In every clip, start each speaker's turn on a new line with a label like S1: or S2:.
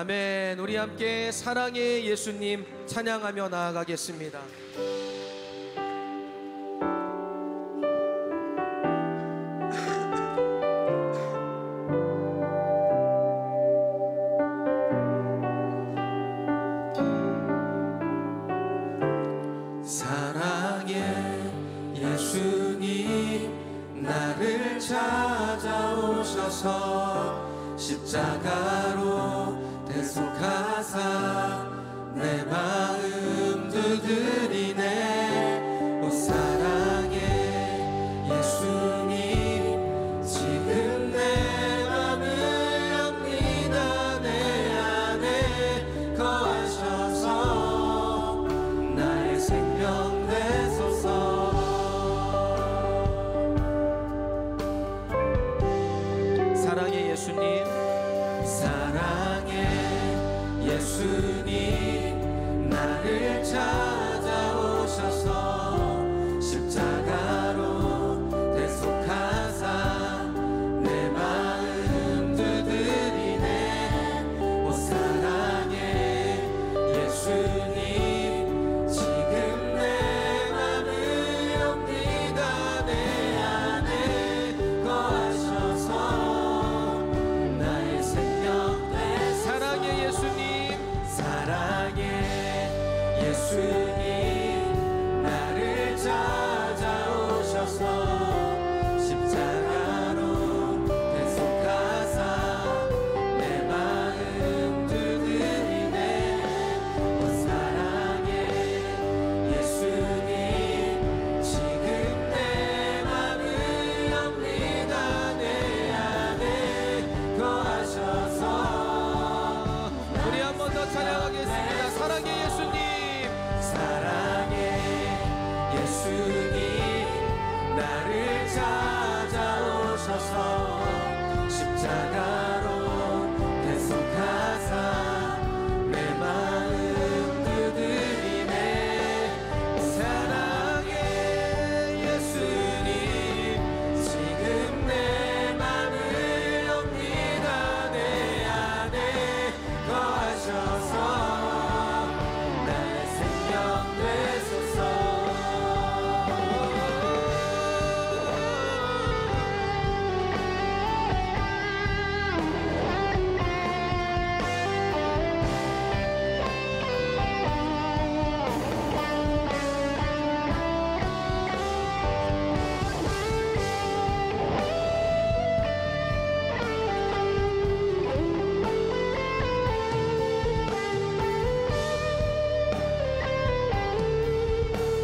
S1: 아멘. 우리 함께 사랑의 예수님 찬양하며 나아가겠습니다.
S2: 사랑의 예수님 나를 찾아오셔서 십자가로 대속하사 내 마음 두드리네. 오 사랑의 예수님 지금 내 맘을 엽니다. 내 안에 거하셔서 나의 생명 되소서.
S1: 사랑의 예수님,
S2: 사랑의 예수님 나를 찾아오셔서 십자가로 대속하사 내 마음 두드리네. 오 사랑의 예수님 지금 내 맘을 엽니다. 내 안에 거하셔서 나의 생명 되.
S1: 사랑의 예수님,
S2: 사랑의 예수님 나를 찾아오셔서 십자가로 대속하사 내 마음 두드리네. 오 사랑의 예수님 지금 내 맘을 엽니다. 내 안에 거하셔서.
S1: 우리 한 번 더 찬양하겠습니다. 사랑의 예수님,
S2: 사랑의 예수님 나를 찾아오셔서 십자가로 대속하사 내 마음 두드리네. 사랑의 예수님 지금 내 맘을 엽니다. 내 안에 거하셔서 나의 생명 되소서.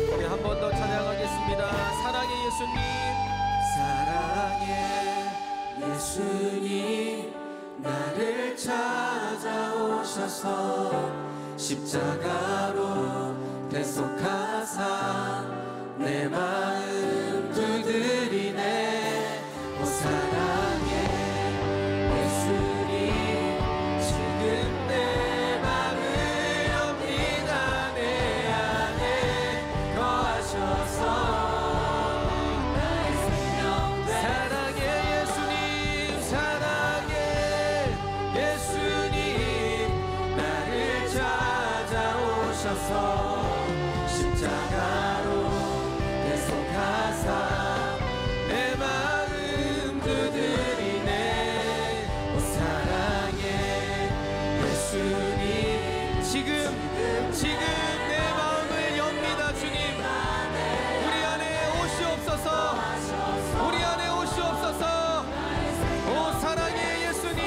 S1: 우리 한 번 더 찬양하겠습니다. 사랑의 예수님,
S2: 사랑의 예수님 나를 찾아오셔서 십자가로 대속하사 내 마음 두드리네. 오 사랑의 예수님 지금 내 맘을 엽니다. 내 안에 거하셔서 나의 생명 되.
S1: 사랑의 예수님, 사랑의 예수님
S2: 나를 찾아오셔서 십자가로 대속하사 내 마음 두드리네. 오 사랑의 예수님
S1: 지금 내 마음을 엽니다. 주님, 우리 안에 오시옵소서. 우리 안에 오시옵소서. 오 사랑의 예수님,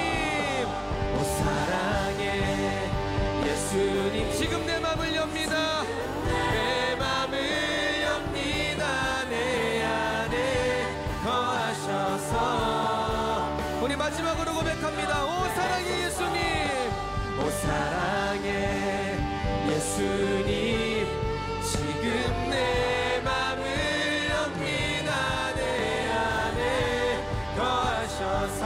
S2: 오 사랑의 예수님
S1: 지금 내 마음을 엽니다.
S2: 내 맘을 엽니다. 내 안에 거하셔서.
S1: 우리 마지막으로 고백합니다. 오 사랑의 예수님,
S2: 오 사랑의 예수님 지금 내 맘을 엽니다. 내 안에 거하셔서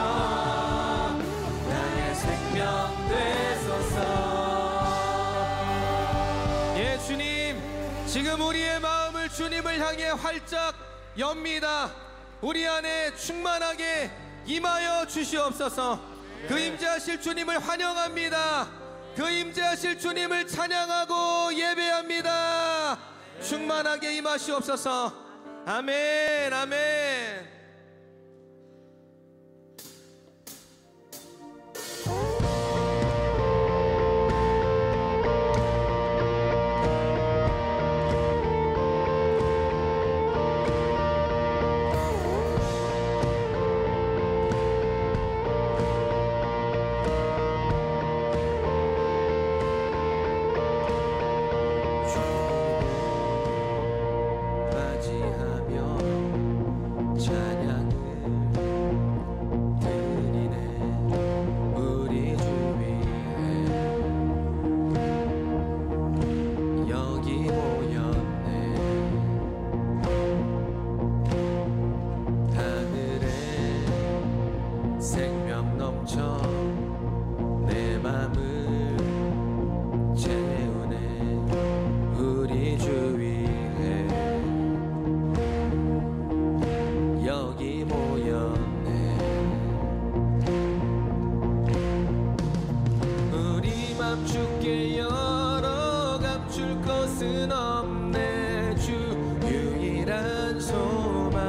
S2: 나의 생명 되소서.
S1: 예 주님, 지금 우리의 마음을 주님을 향해 활짝 엽니다. 우리 안에 충만하게 임하여 주시옵소서. 그 임재하실 주님을 환영합니다. 그 임재하실 주님을 찬양하고 예배합니다. 충만하게 임하시옵소서. 아멘, 아멘. 주께 열어 감출 것은 없네. 주 유일한 소망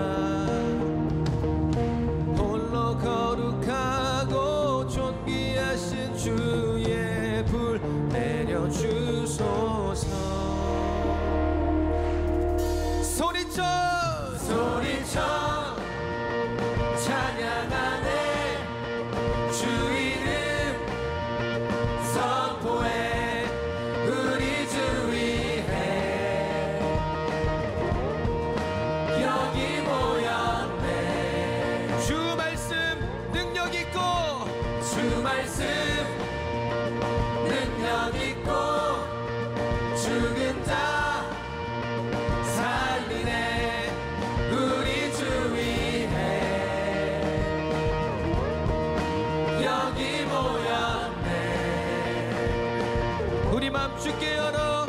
S1: 홀로 거룩하고 존귀하신 주의 불 내려주소서. 소리쳐 찬양하네. 주 이름 선포해. 우리 주 위해 여기 모였네. 주 말씀 능력 있고 주 말씀 능력 있고 죽은 자 살리네. 우리 주 위해 여기 모였네. 우리 맘 주께 열어.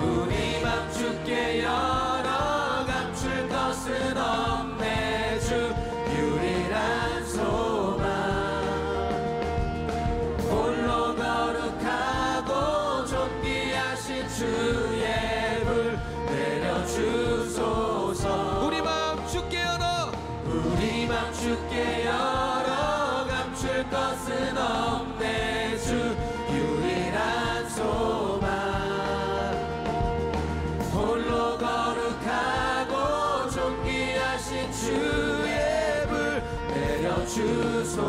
S1: 우리 맘 주께 열어 감출 것은 없네. 주 유일한 소망 홀로 거룩하고 존귀하신 주의 불 내려주소서. 우리 맘 주께 열어. 우리 맘 주께 열어 감출 것은 없네. 주 유일한 소망 홀로 거룩하고 존귀하신 주의 불 내려주소서.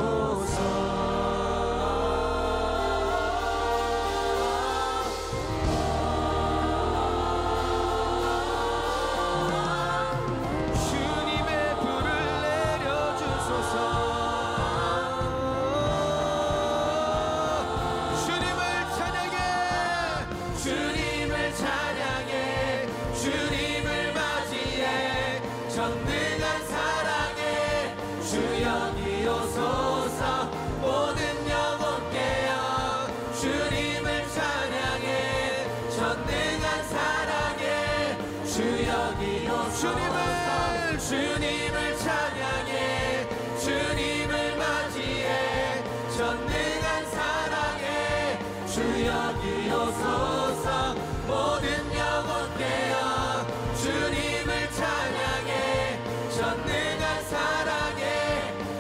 S1: 전능한 사랑에 주 여기 오소서. 모든 영혼 깨어 주님을 찬양해. 전능한 사랑에 주 여기 오소서. 주님을 찬양해. 주님을 맞이해. 전능한 사랑에 주 여기 오소서. 모든 영혼 깨어 주님을 찬양해. 전능한 사랑에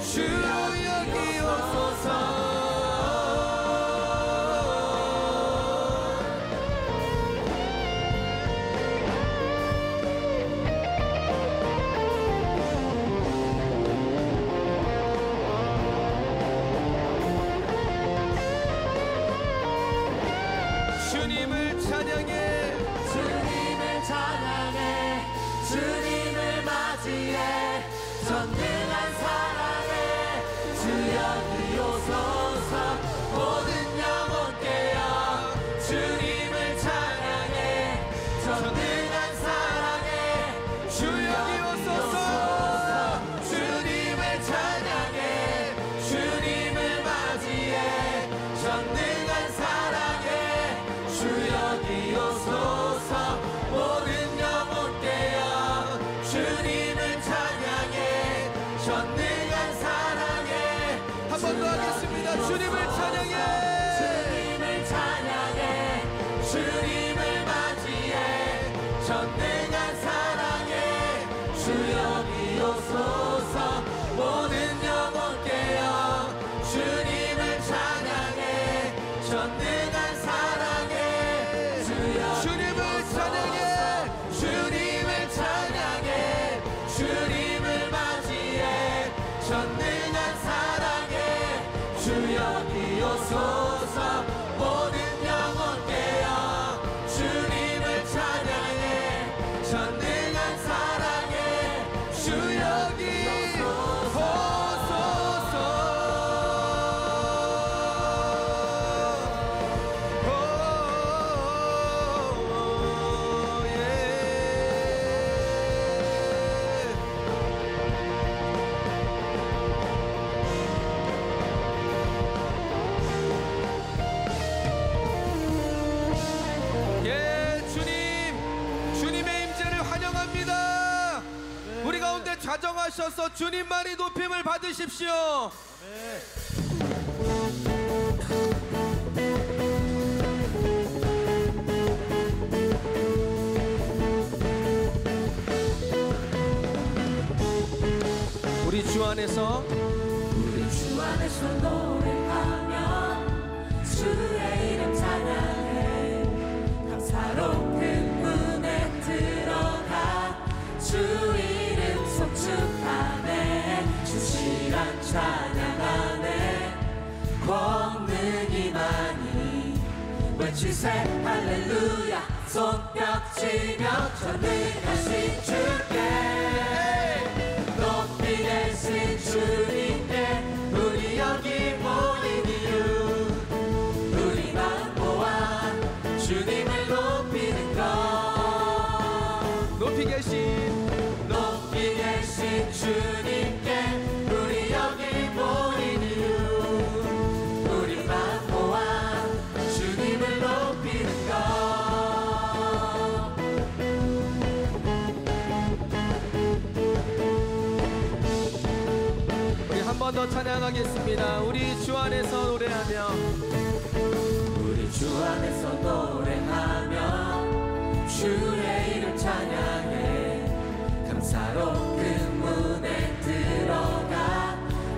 S1: 주 여기 오소서. 주님을 찬양해. 주님을 찬양해. 주님을 맞이해. 전능한 사랑에 주 여기 오소서. 모든 영혼 깨어 주님을 찬양해. 전능한 사랑에 주 여기 오소서. 주님을 찬양해. 주님을 맞이해. 전능한 사랑에 주 여기 오소서. 모든 영혼 깨어 주님을 찬양해. 주님을 찬양해.
S2: 주님을 찬양해. 주님을 맞이해. 전능한 사랑에 주 여기 오소서. 모든 영혼 깨어 주님을 찬양해. 전능한 사랑에 주 여기
S1: 주님을 찬양해.
S2: 주님을 찬양해. 주님을 맞이해. 전능한 사랑에 주 여기 오소서. 모든 영혼 깨어 주님을 찬양해. 전능한 사랑에 주 여기
S1: 우리 가운데 자정하셔서 주님만이 높임을 받으십시오. 우리 주 안에서
S2: 노래하며 주의 이름 찬양해. 감사로 그 문에 들어가 주 이름 송축하네. 주시란 찬양하네. 권능이 많이 외치세 할렐루야. 손뼉치며 전능하신 주께 높이 계신 주님께 우리 여기 모인 이유 우리 마음 모아 주님을 높이는 것.
S1: 높이 계신
S2: 주님께 우리 여기 모인 이유 우리 마음 모아 주님을 높이는 것.
S1: 우리 한 번 더 찬양하겠습니다. 우리 주 안에서 노래하며
S2: 우리 주 안에서 노래하며 주의 이름 찬양해. 감사로 그 문에 들어가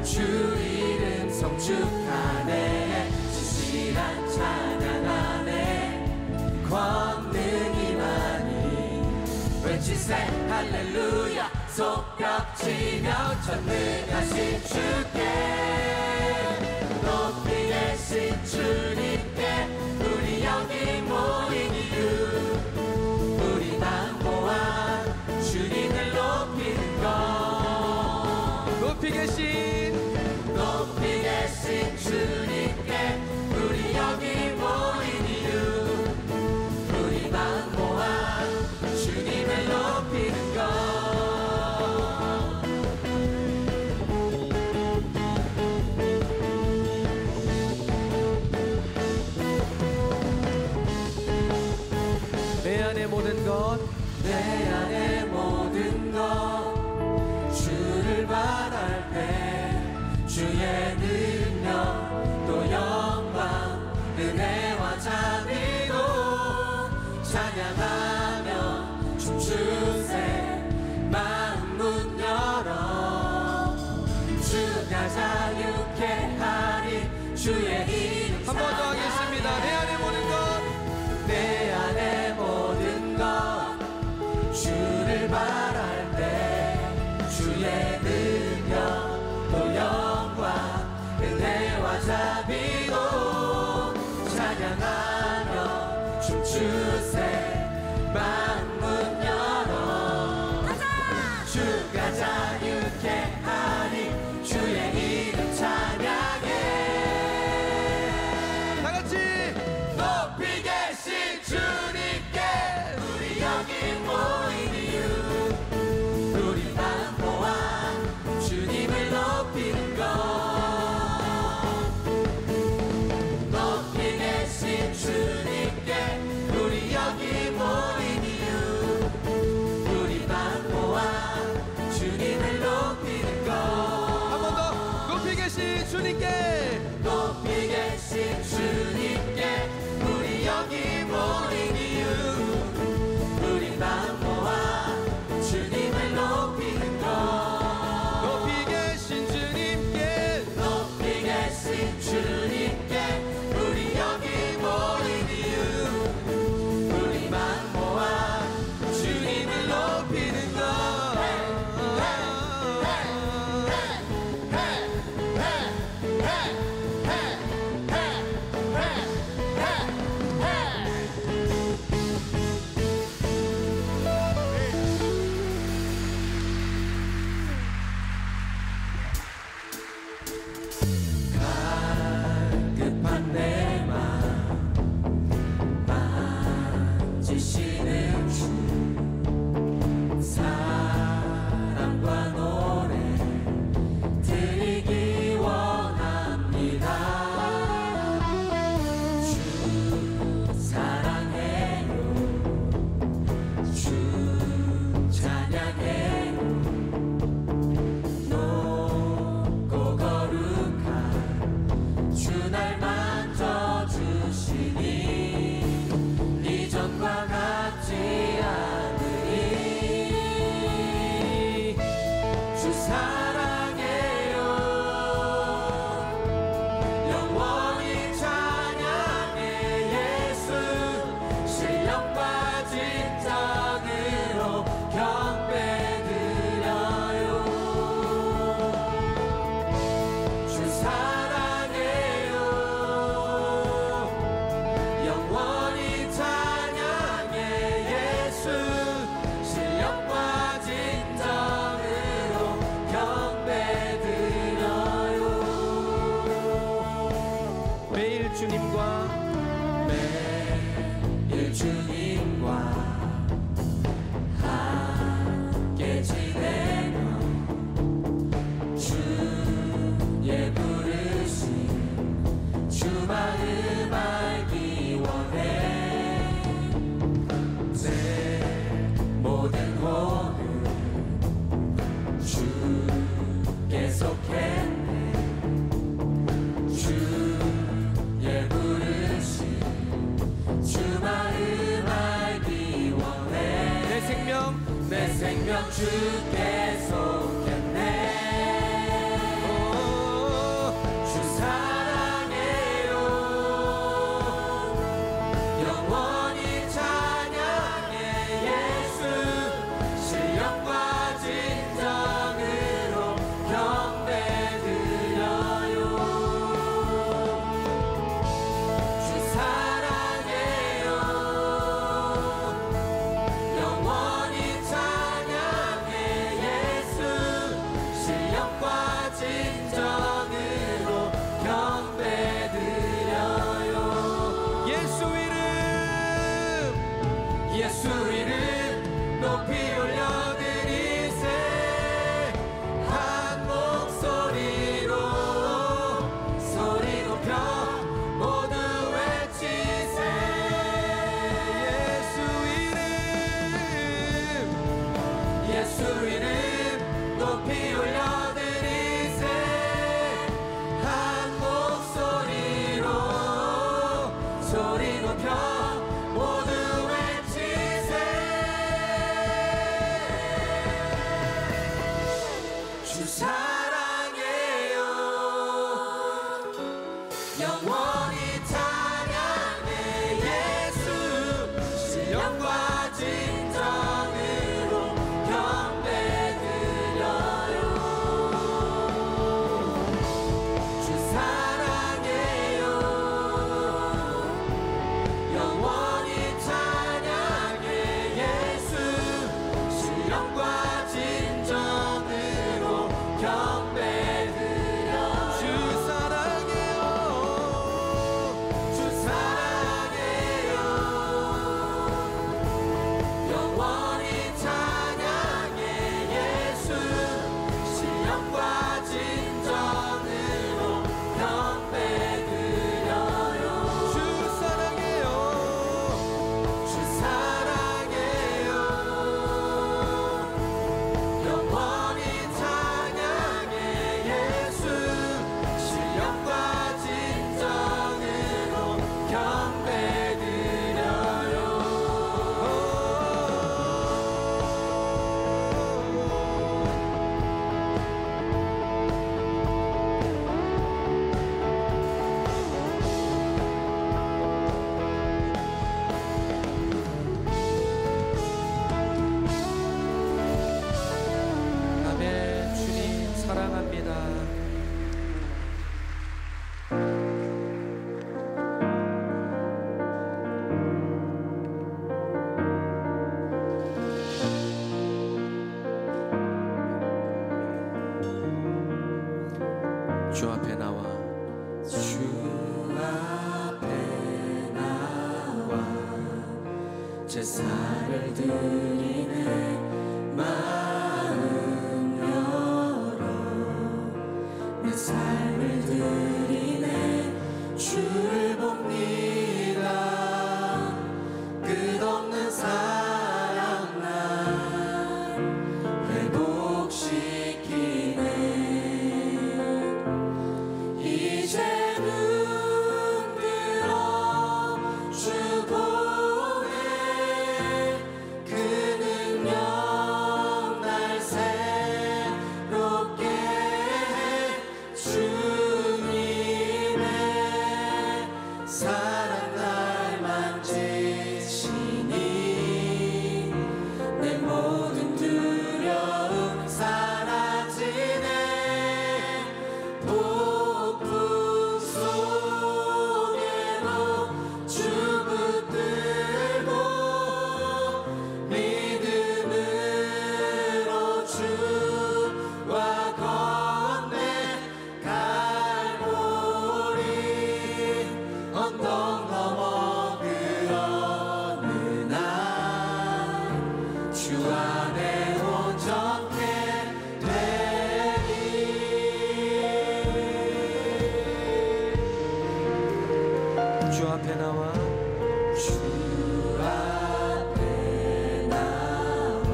S2: 주 이름 송축하네. 진실한 찬양하네. 권능이 많이 외치세 할렐루야. 손뼉치며 전능하신 주께 높이 계신 주님께 우리 여기 모인 이유 우리 마음 모아 주님을 높이는 것.
S1: 높이 계신
S2: 주님께 우리 여기 모인 이유 우리 마음 모아 주님을 높이는 것.
S1: 내 안의 모든 것
S2: 내 안의 모든 것 주를 바랄 때 주의 능력 또 영광 은혜와 자비로 찬양하며 춤추세. 마음 문 열어 주가 자유케 하리. 주의 이름
S1: 한 번 더 하겠습니다. 내 안의 모든 것
S2: 내 안의 모든 것 주를 바랄 때 주의 능력 또 영광 은혜와 자비로 찬양하며 춤추세. 마음 문 열어 주가 자유케 하리. 주의 이름 찬양해.
S1: 다 같이
S2: 높이 계신 주님께 우리 여기 모인 이유 우리 마음 모아 주님을 높이는 것.
S1: 계신 주님께
S2: 높이 계신 주님께 우리 여기 모인 이유 우리 마음 모아 주님을 높이는 것
S1: 높이 계신 주님께
S2: 높이 계신 주님께 우리 여기 모인 이유 우리 마음 모아 주님을 높이는 것 급한 내 마음 만지시는 주 사랑과 노래 드리기 원합니다 주 사랑해요 주 찬양해요 높고 거룩한 주 날 만져주시니 이전과 같지 않으니 주 사랑해요 영원히 찬양해 예수 신령과 진정으로 경배드려요 주 사랑해요 영원히 찬양해 예수 신령과 진정으로 경배드려요
S1: 매일 주님과
S2: 매일 주님과 함께 지내며 주의 부르심 주 마음 알기 원해 내 모든 호흡 주께 속했네 주의 부르심 주 마음 알기 원해 내 생명 주께 속했네 주 사랑해요 영원히 찬양해 예수 신령과 진정으로 경배드려요 주 사랑해요 영원히 찬양해 예수 신령과 진정으로 경배드려요 예수 이름 높이 올려드리세 한 목소리로 소리 높여 모두 외치세 예수 이름 높이 올려드리세 한 목소리로 소리 높여 모두 외치세 주 사랑해요 영원히 찬양해 예수 신령과 진정으로 경배드려요 주 사랑해요 영원히 찬양해 예수 신령과 진정으로 경배드려요 주 사랑해요
S1: 앞에 나와
S2: 주 앞에 나와 제사를 드리네 마음 열어 내 삶을 드리네 주를 봅니다 끝없는 사랑 날 회복시키네 이제 눈 들어 주 보네 그 능력 날 새롭게 해 주님의 사랑 날 만지시니 내 모든 두려움 사라지네 폭풍 속에도 주 붙들고 믿음으로 주와 건네 갈보리 언덕 넘어 그 어느 날 주 안에 온전케 되리
S1: 주 앞에 나와
S2: 주 앞에 나와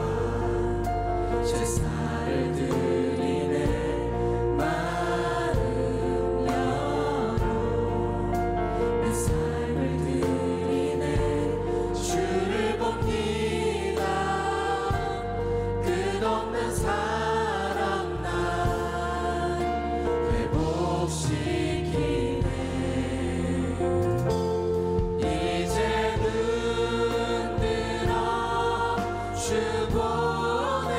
S2: 제사를 드리네 마음 열어 내 삶을 드리네 주를 봅니다 끝없는 사랑 날 회복시키네 이제 눈 들어 주 보네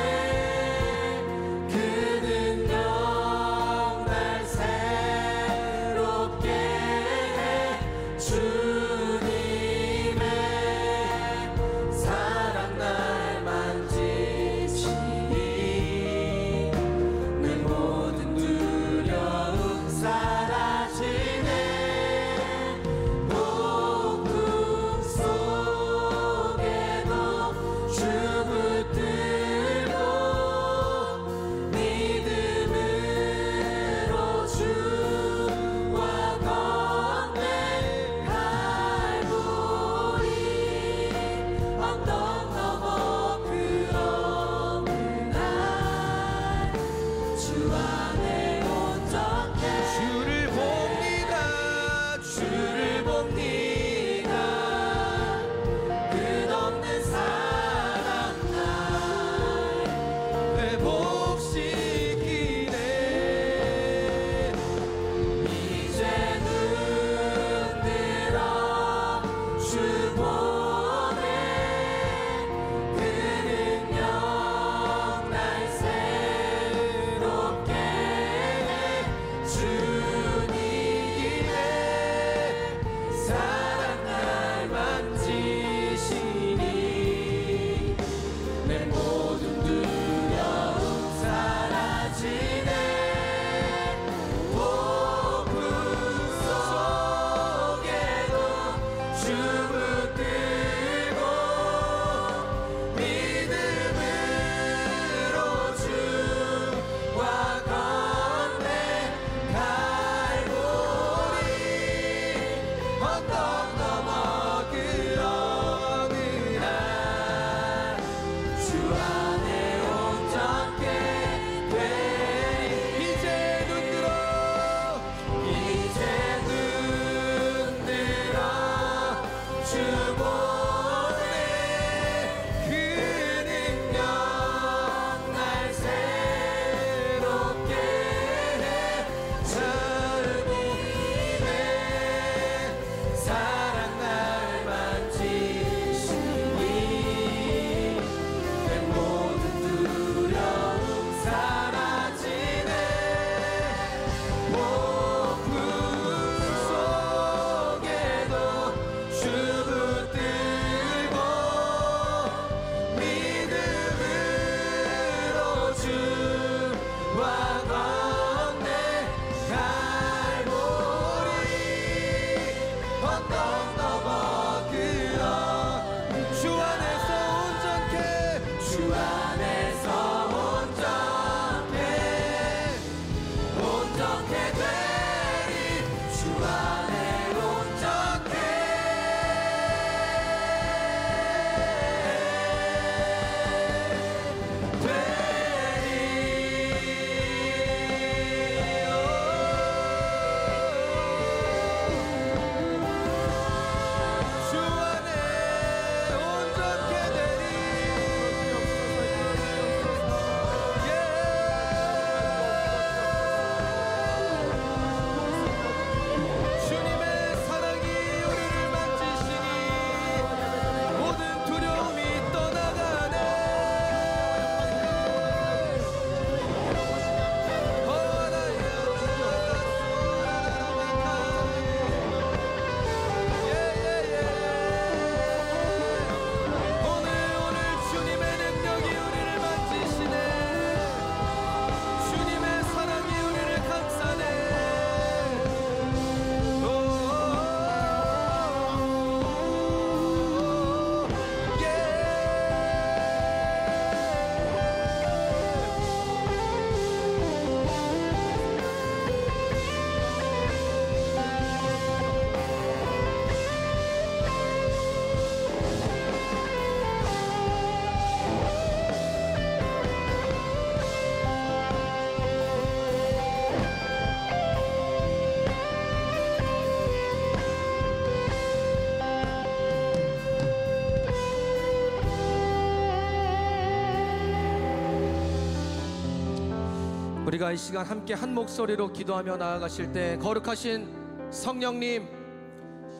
S1: 우리가 이 시간 함께 한 목소리로 기도하며 나아가실 때 거룩하신 성령님,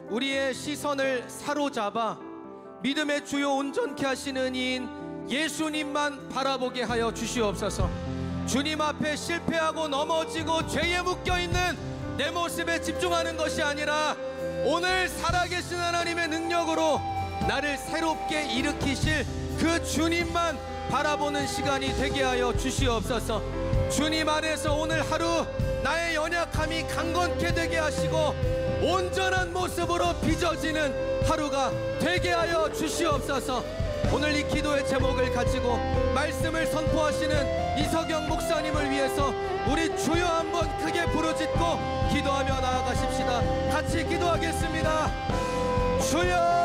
S1: 우리의 시선을 사로잡아 믿음의 주요 온전케 하시는 이인 예수님만 바라보게 하여 주시옵소서. 주님 앞에 실패하고 넘어지고 죄에 묶여있는 내 모습에 집중하는 것이 아니라 오늘 살아계신 하나님의 능력으로 나를 새롭게 일으키실 그 주님만 바라보는 시간이 되게 하여 주시옵소서. 주님 안에서 오늘 하루 나의 연약함이 강건케 되게 하시고 온전한 모습으로 빚어지는 하루가 되게 하여 주시옵소서. 오늘 이 기도의 제목을 가지고 말씀을 선포하시는 이석영 목사님을 위해서 우리 주여 한번 크게 부르짖고 기도하며 나아가십시다. 같이 기도하겠습니다. 주여!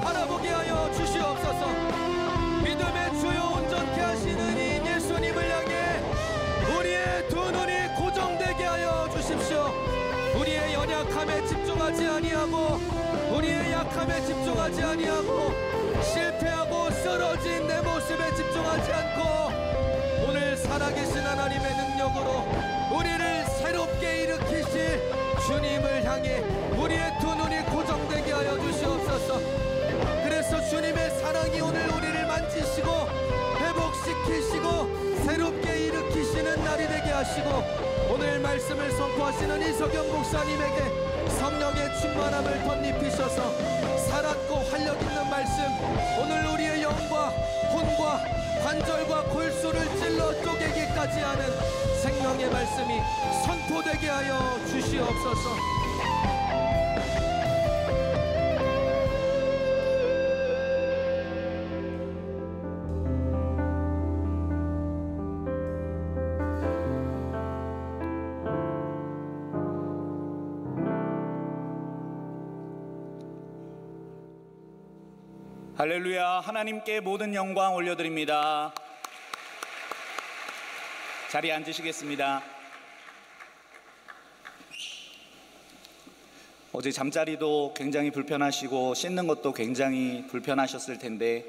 S1: 바라보게 하여 주시옵소서. 믿음의 주요 온전케 하시는 이 예수님을 향해 우리의 두 눈이 고정되게 하여 주십시오. 우리의 연약함에 집중하지 아니하고 우리의 약함에 집중하지 아니하고 실패하고 쓰러진 내 모습에 집중하지 않고 오늘 살아계신 하나님의 능력으로 우리를 새롭게 일으키실 주님을 향해 우리의 두 눈이 고정되게 하여 주시옵소서. 그래서 주님의 사랑이 오늘 우리를 만지시고 회복시키시고 새롭게 일으키시는 날이 되게 하시고 오늘 말씀을 선포하시는 이석영 목사님에게 성령의 충만함을 덧입히셔서 살았고 활력 있는 말씀, 오늘 우리의 영과 혼과 관절과 골수를 찔러 쪼개기까지 하는 생명의 말씀이 선포되게 하여 주시옵소서.
S3: 할렐루야. 하나님께 모든 영광 올려드립니다. 자리에 앉으시겠습니다. 어제 잠자리도 굉장히 불편하시고 씻는 것도 굉장히 불편하셨을 텐데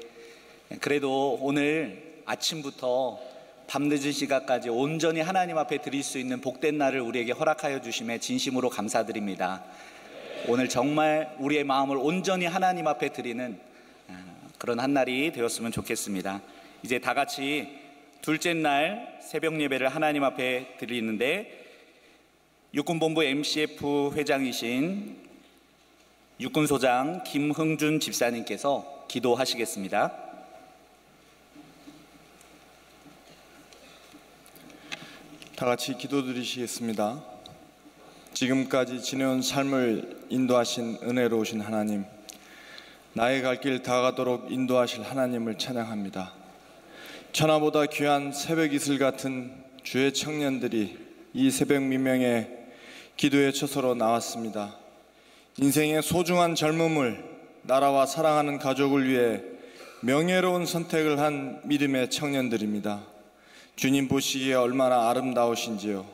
S3: 그래도 오늘 아침부터 밤늦은 시간까지 온전히 하나님 앞에 드릴 수 있는 복된 날을 우리에게 허락하여 주심에 진심으로 감사드립니다. 오늘 정말 우리의 마음을 온전히 하나님 앞에 드리는 그런 한 날이 되었으면 좋겠습니다. 이제 다 같이 둘째 날 새벽 예배를 하나님 앞에 드리는데 육군본부 MCF 회장이신 육군소장 김흥준 집사님께서 기도하시겠습니다.
S4: 다 같이 기도드리시겠습니다. 지금까지 지내온 삶을 인도하신 은혜로우신 하나님, 나의 갈 길 다가도록 인도하실 하나님을 찬양합니다. 천하보다 귀한 새벽 이슬 같은 주의 청년들이 이 새벽 미명에 기도의 처소로 나왔습니다. 인생의 소중한 젊음을 나라와 사랑하는 가족을 위해 명예로운 선택을 한 믿음의 청년들입니다. 주님 보시기에 얼마나 아름다우신지요.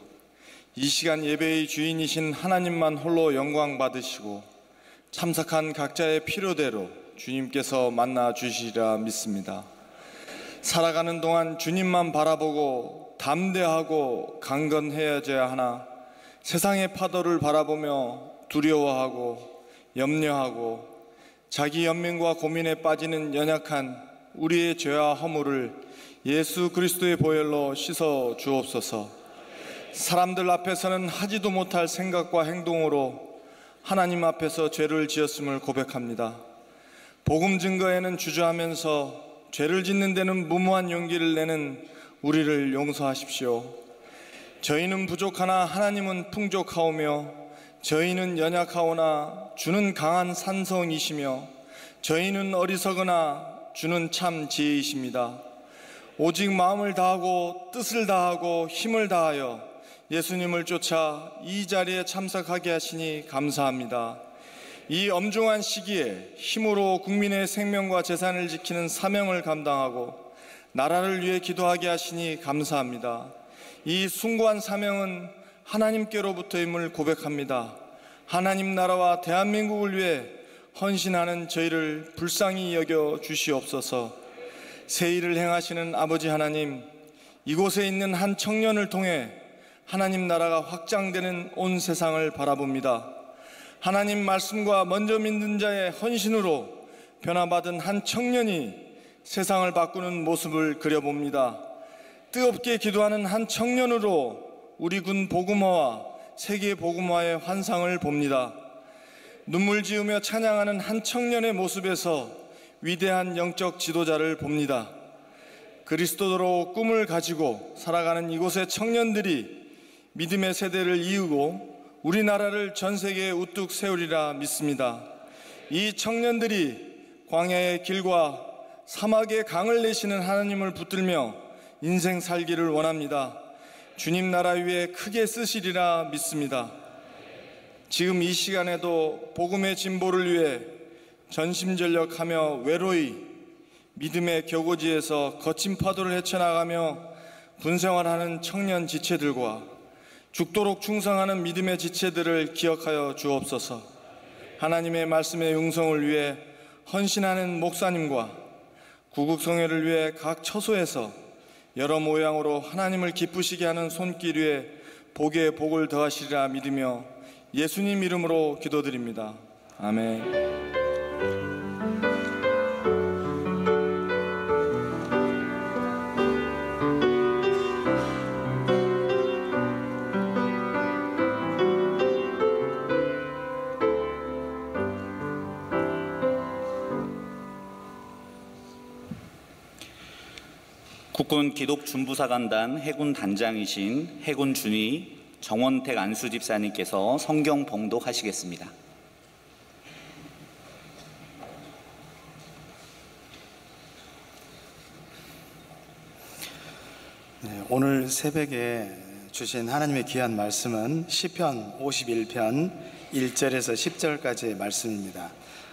S4: 이 시간 예배의 주인이신 하나님만 홀로 영광 받으시고 참석한 각자의 필요대로 주님께서 만나 주시리라 믿습니다. 살아가는 동안 주님만 바라보고 담대하고 강건해져야 하나 세상의 파도를 바라보며 두려워하고 염려하고 자기 연민과 고민에 빠지는 연약한 우리의 죄와 허물을 예수 그리스도의 보혈로 씻어 주옵소서. 사람들 앞에서는 하지도 못할 생각과 행동으로 하나님 앞에서 죄를 지었음을 고백합니다. 복음 증거에는 주저하면서 죄를 짓는 데는 무모한 용기를 내는 우리를 용서하십시오. 저희는 부족하나 하나님은 풍족하오며 저희는 연약하오나 주는 강한 산성이시며 저희는 어리석으나 주는 참 지혜이십니다. 오직 마음을 다하고 뜻을 다하고 힘을 다하여 예수님을 쫓아 이 자리에 참석하게 하시니 감사합니다. 이 엄중한 시기에 힘으로 국민의 생명과 재산을 지키는 사명을 감당하고 나라를 위해 기도하게 하시니 감사합니다. 이 숭고한 사명은 하나님께로부터임을 고백합니다. 하나님 나라와 대한민국을 위해 헌신하는 저희를 불쌍히 여겨 주시옵소서. 새 일을 행하시는 아버지 하나님, 이곳에 있는 한 청년을 통해 하나님 나라가 확장되는 온 세상을 바라봅니다. 하나님 말씀과 먼저 믿는 자의 헌신으로 변화받은 한 청년이 세상을 바꾸는 모습을 그려봅니다. 뜨겁게 기도하는 한 청년으로 우리 군 복음화와 세계 복음화의 환상을 봅니다. 눈물 지으며 찬양하는 한 청년의 모습에서 위대한 영적 지도자를 봅니다. 그리스도로 꿈을 가지고 살아가는 이곳의 청년들이 믿음의 세대를 이으고 우리나라를 전 세계에 우뚝 세우리라 믿습니다. 이 청년들이 광야의 길과 사막의 강을 내시는 하나님을 붙들며 인생 살기를 원합니다. 주님 나라 위에 크게 쓰시리라 믿습니다. 지금 이 시간에도 복음의 진보를 위해 전심전력하며 외로이 믿음의 격오지에서 거친 파도를 헤쳐나가며 군생활하는 청년 지체들과 죽도록 충성하는 믿음의 지체들을 기억하여 주옵소서. 하나님의 말씀의 융성을 위해 헌신하는 목사님과 구국성회를 위해 각 처소에서 여러 모양으로 하나님을 기쁘시게 하는 손길 위에 복에 복을 더하시리라 믿으며 예수님 이름으로 기도드립니다. 아멘.
S3: 국군 기독준부사관단 해군 단장이신 해군 준위 정원택 안수집사님께서 성경 봉독하시겠습니다.
S5: 네, 오늘 새벽에 주신 하나님의 귀한 말씀은 시편 51편 1절에서 10절까지의 말씀입니다.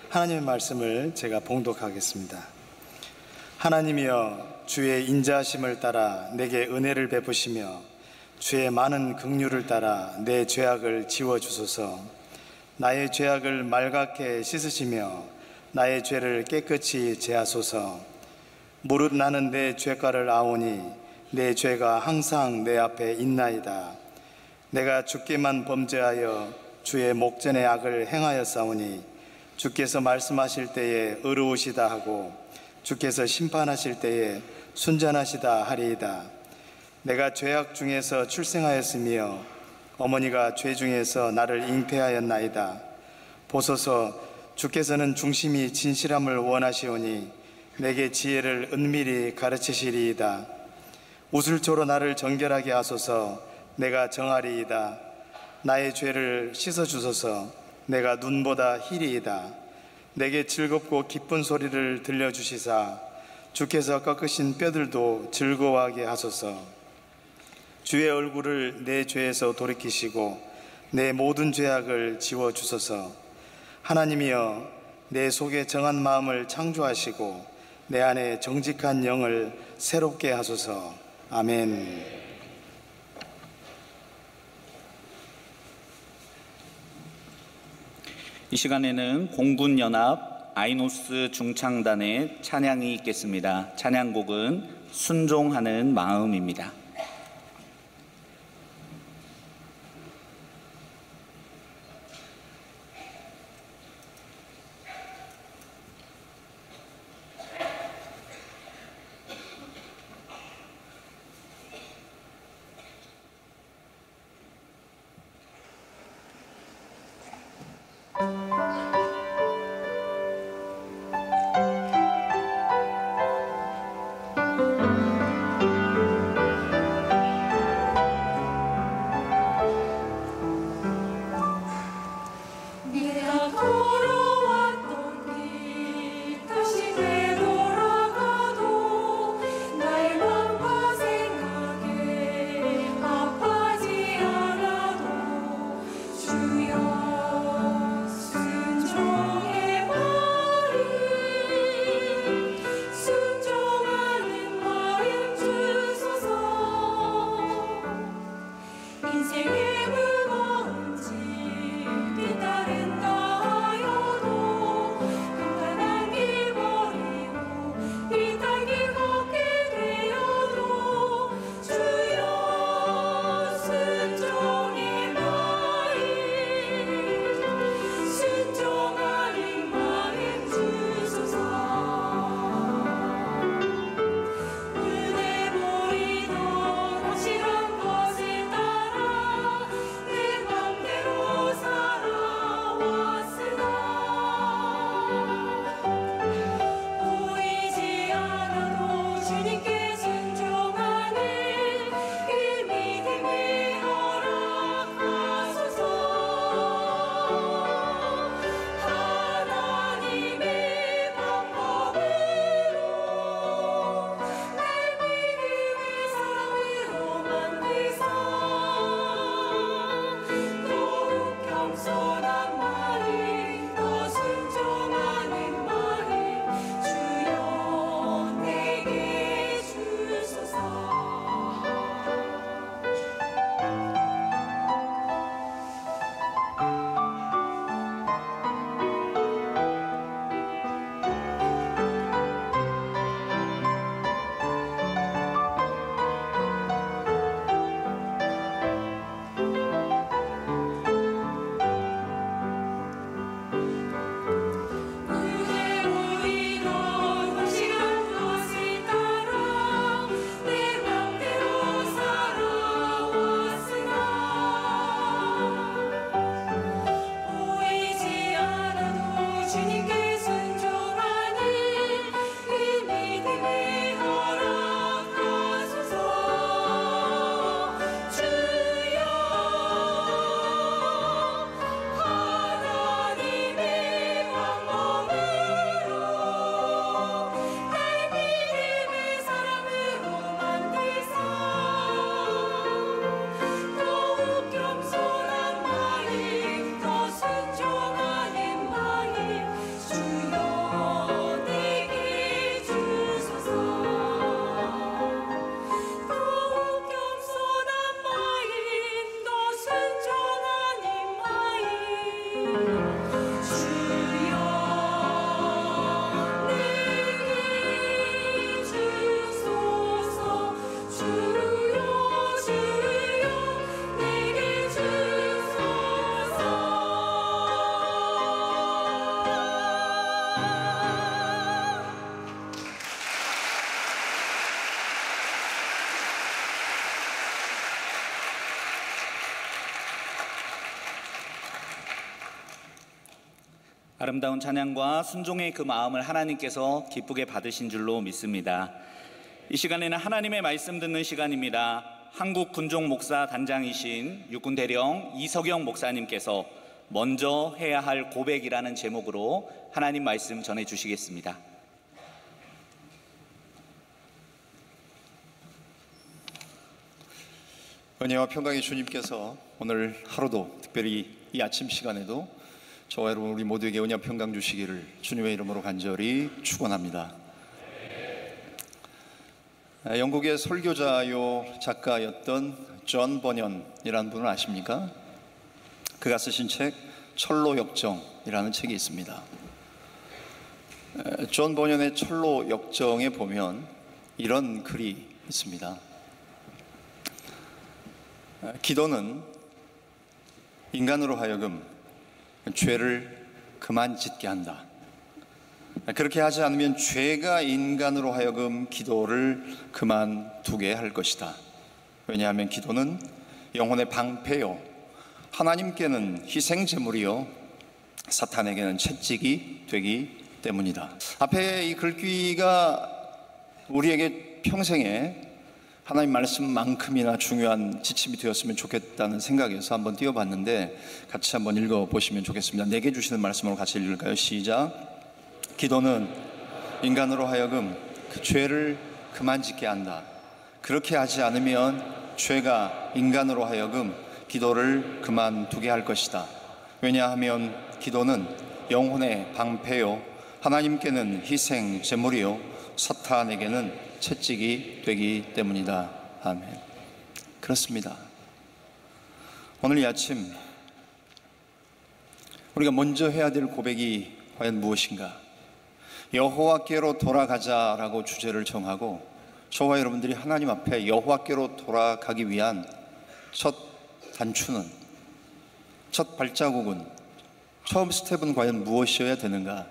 S5: 하나님의 말씀을 제가 봉독하겠습니다. 하나님이여, 주의 인자하심을 따라 내게 은혜를 베푸시며 주의 많은 긍휼을 따라 내 죄악을 지워주소서. 나의 죄악을 맑게 씻으시며 나의 죄를 깨끗이 제하소서. 무릇 나는 내 죄가를 아오니 내 죄가 항상 내 앞에 있나이다. 내가 주께만 범죄하여 주의 목전의 악을 행하였사오니 주께서 말씀하실 때에 의로우시다 하고 주께서 심판하실 때에 순전하시다 하리이다. 내가 죄악 중에서 출생하였으며 어머니가 죄 중에서 나를 잉태하였나이다. 보소서, 주께서는 중심이 진실함을 원하시오니 내게 지혜를 은밀히 가르치시리이다. 우슬초로 나를 정결하게 하소서. 내가 정하리이다. 나의 죄를 씻어주소서. 내가 눈보다 희리이다. 내게 즐겁고 기쁜 소리를 들려주시사 주께서 꺾으신 뼈들도 즐거워하게 하소서. 주의 얼굴을 내 죄에서 돌이키시고 내 모든 죄악을 지워주소서. 하나님이여, 내 속에 정한 마음을 창조하시고 내 안에 정직한 영을 새롭게 하소서. 아멘.
S3: 이 시간에는 공군연합 아이노스 중창단의 찬양이 있겠습니다. 찬양곡은 순종하는 마음입니다. 아름다운 찬양과 순종의 그 마음을 하나님께서 기쁘게 받으신 줄로 믿습니다. 이 시간에는 하나님의 말씀 듣는 시간입니다. 한국 군종 목사 단장이신 육군 대령 이석영 목사님께서 먼저 해야 할 고백이라는 제목으로 하나님 말씀 전해 주시겠습니다.
S6: 은혜와 평강의 주님께서 오늘 하루도 특별히 이 아침 시간에도 저와 여러분 우리 모두에게 은혜와 평강 주시기를 주님의 이름으로 간절히 축원합니다. 영국의 설교자요 작가였던 존 버년이라는 분을 아십니까? 그가 쓰신 책 철로 역정이라는 책이 있습니다. 존 버년의 철로 역정에 보면 이런 글이 있습니다. 기도는 인간으로 하여금 죄를 그만 짓게 한다. 그렇게 하지 않으면 죄가 인간으로 하여금 기도를 그만두게 할 것이다. 왜냐하면 기도는 영혼의 방패요, 하나님께는 희생제물이요, 사탄에게는 채찍이 되기 때문이다. 앞에 이 글귀가 우리에게 평생에 하나님 말씀만큼이나 중요한 지침이 되었으면 좋겠다는 생각에서 한번 띄워봤는데 같이 한번 읽어보시면 좋겠습니다. 내게 주시는 말씀으로 같이 읽을까요? 시작. 기도는 인간으로 하여금 그 죄를 그만 짓게 한다. 그렇게 하지 않으면 죄가 인간으로 하여금 기도를 그만두게 할 것이다. 왜냐하면 기도는 영혼의 방패요, 하나님께는 희생 제물이요, 사탄에게는 채찍이 되기 때문이다. 아멘. 그렇습니다. 오늘 이 아침 우리가 먼저 해야 될 고백이 과연 무엇인가? 여호와께로 돌아가자라고 주제를 정하고 저와 여러분들이 하나님 앞에 여호와께로 돌아가기 위한 첫 단추는, 첫 발자국은, 처음 스텝은 과연 무엇이어야 되는가?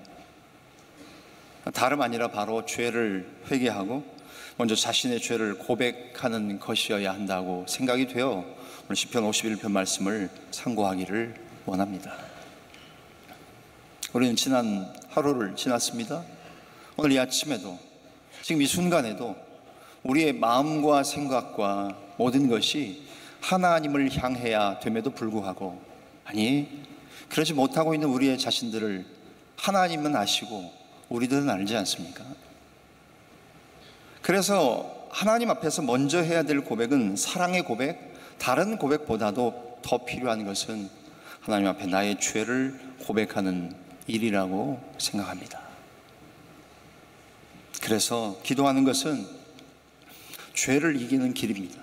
S6: 다름 아니라 바로 죄를 회개하고 먼저 자신의 죄를 고백하는 것이어야 한다고 생각이 되어 오늘 시편 51편 말씀을 상고하기를 원합니다. 우리는 지난 하루를 지났습니다. 오늘 이 아침에도, 지금 이 순간에도 우리의 마음과 생각과 모든 것이 하나님을 향해야 됨에도 불구하고, 아니 그러지 못하고 있는 우리의 자신들을 하나님은 아시고 우리들은 알지 않습니까? 그래서 하나님 앞에서 먼저 해야 될 고백은 사랑의 고백, 다른 고백보다도 더 필요한 것은 하나님 앞에 나의 죄를 고백하는 일이라고 생각합니다. 그래서 기도하는 것은 죄를 이기는 길입니다.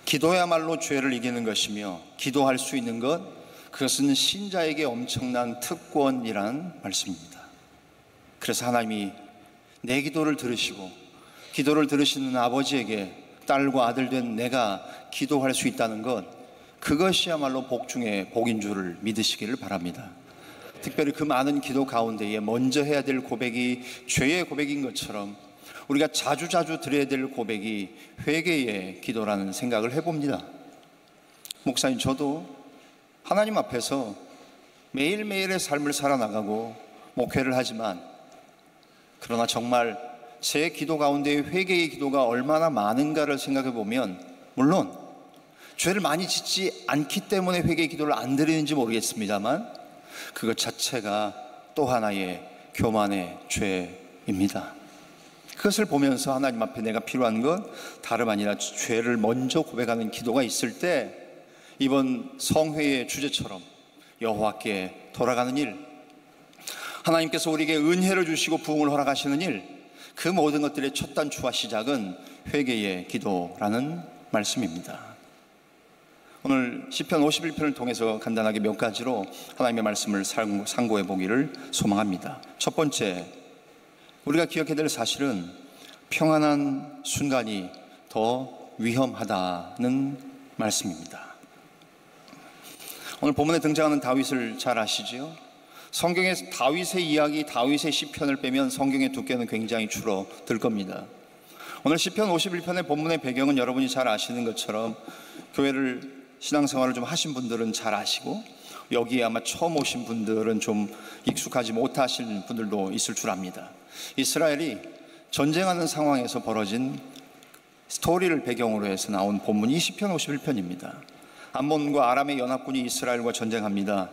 S6: 기도야말로 죄를 이기는 것이며, 기도할 수 있는 것, 그것은 신자에게 엄청난 특권이란 말씀입니다. 그래서 하나님이 내 기도를 들으시고 기도를 들으시는 아버지에게 딸과 아들 된 내가 기도할 수 있다는 것, 그것이야말로 복 중에 복인 줄을 믿으시기를 바랍니다. 특별히 그 많은 기도 가운데에 먼저 해야 될 고백이 죄의 고백인 것처럼 우리가 자주자주 드려야 될 고백이 회개의 기도라는 생각을 해봅니다. 목사님, 저도 하나님 앞에서 매일매일의 삶을 살아나가고 목회를 하지만, 그러나 정말 제 기도 가운데 회개의 기도가 얼마나 많은가를 생각해 보면, 물론 죄를 많이 짓지 않기 때문에 회개의 기도를 안 드리는지 모르겠습니다만 그것 자체가 또 하나의 교만의 죄입니다. 그것을 보면서 하나님 앞에 내가 필요한 건 다름 아니라 죄를 먼저 고백하는 기도가 있을 때, 이번 성회의 주제처럼 여호와께 돌아가는 일, 하나님께서 우리에게 은혜를 주시고 부흥을 허락하시는 일, 그 모든 것들의 첫 단추와 시작은 회개의 기도라는 말씀입니다. 오늘 시편 51편을 통해서 간단하게 몇 가지로 하나님의 말씀을 상고해 보기를 소망합니다. 첫 번째, 우리가 기억해야 될 사실은 평안한 순간이 더 위험하다는 말씀입니다. 오늘 본문에 등장하는 다윗을 잘 아시지요? 성경의 다윗의 이야기, 다윗의 시편을 빼면 성경의 두께는 굉장히 줄어들 겁니다. 오늘 시편 51편의 본문의 배경은 여러분이 잘 아시는 것처럼 교회를 신앙생활을 좀 하신 분들은 잘 아시고, 여기에 아마 처음 오신 분들은 좀 익숙하지 못하신 분들도 있을 줄 압니다. 이스라엘이 전쟁하는 상황에서 벌어진 스토리를 배경으로 해서 나온 본문이 20편 51편입니다. 암몬과 아람의 연합군이 이스라엘과 전쟁합니다.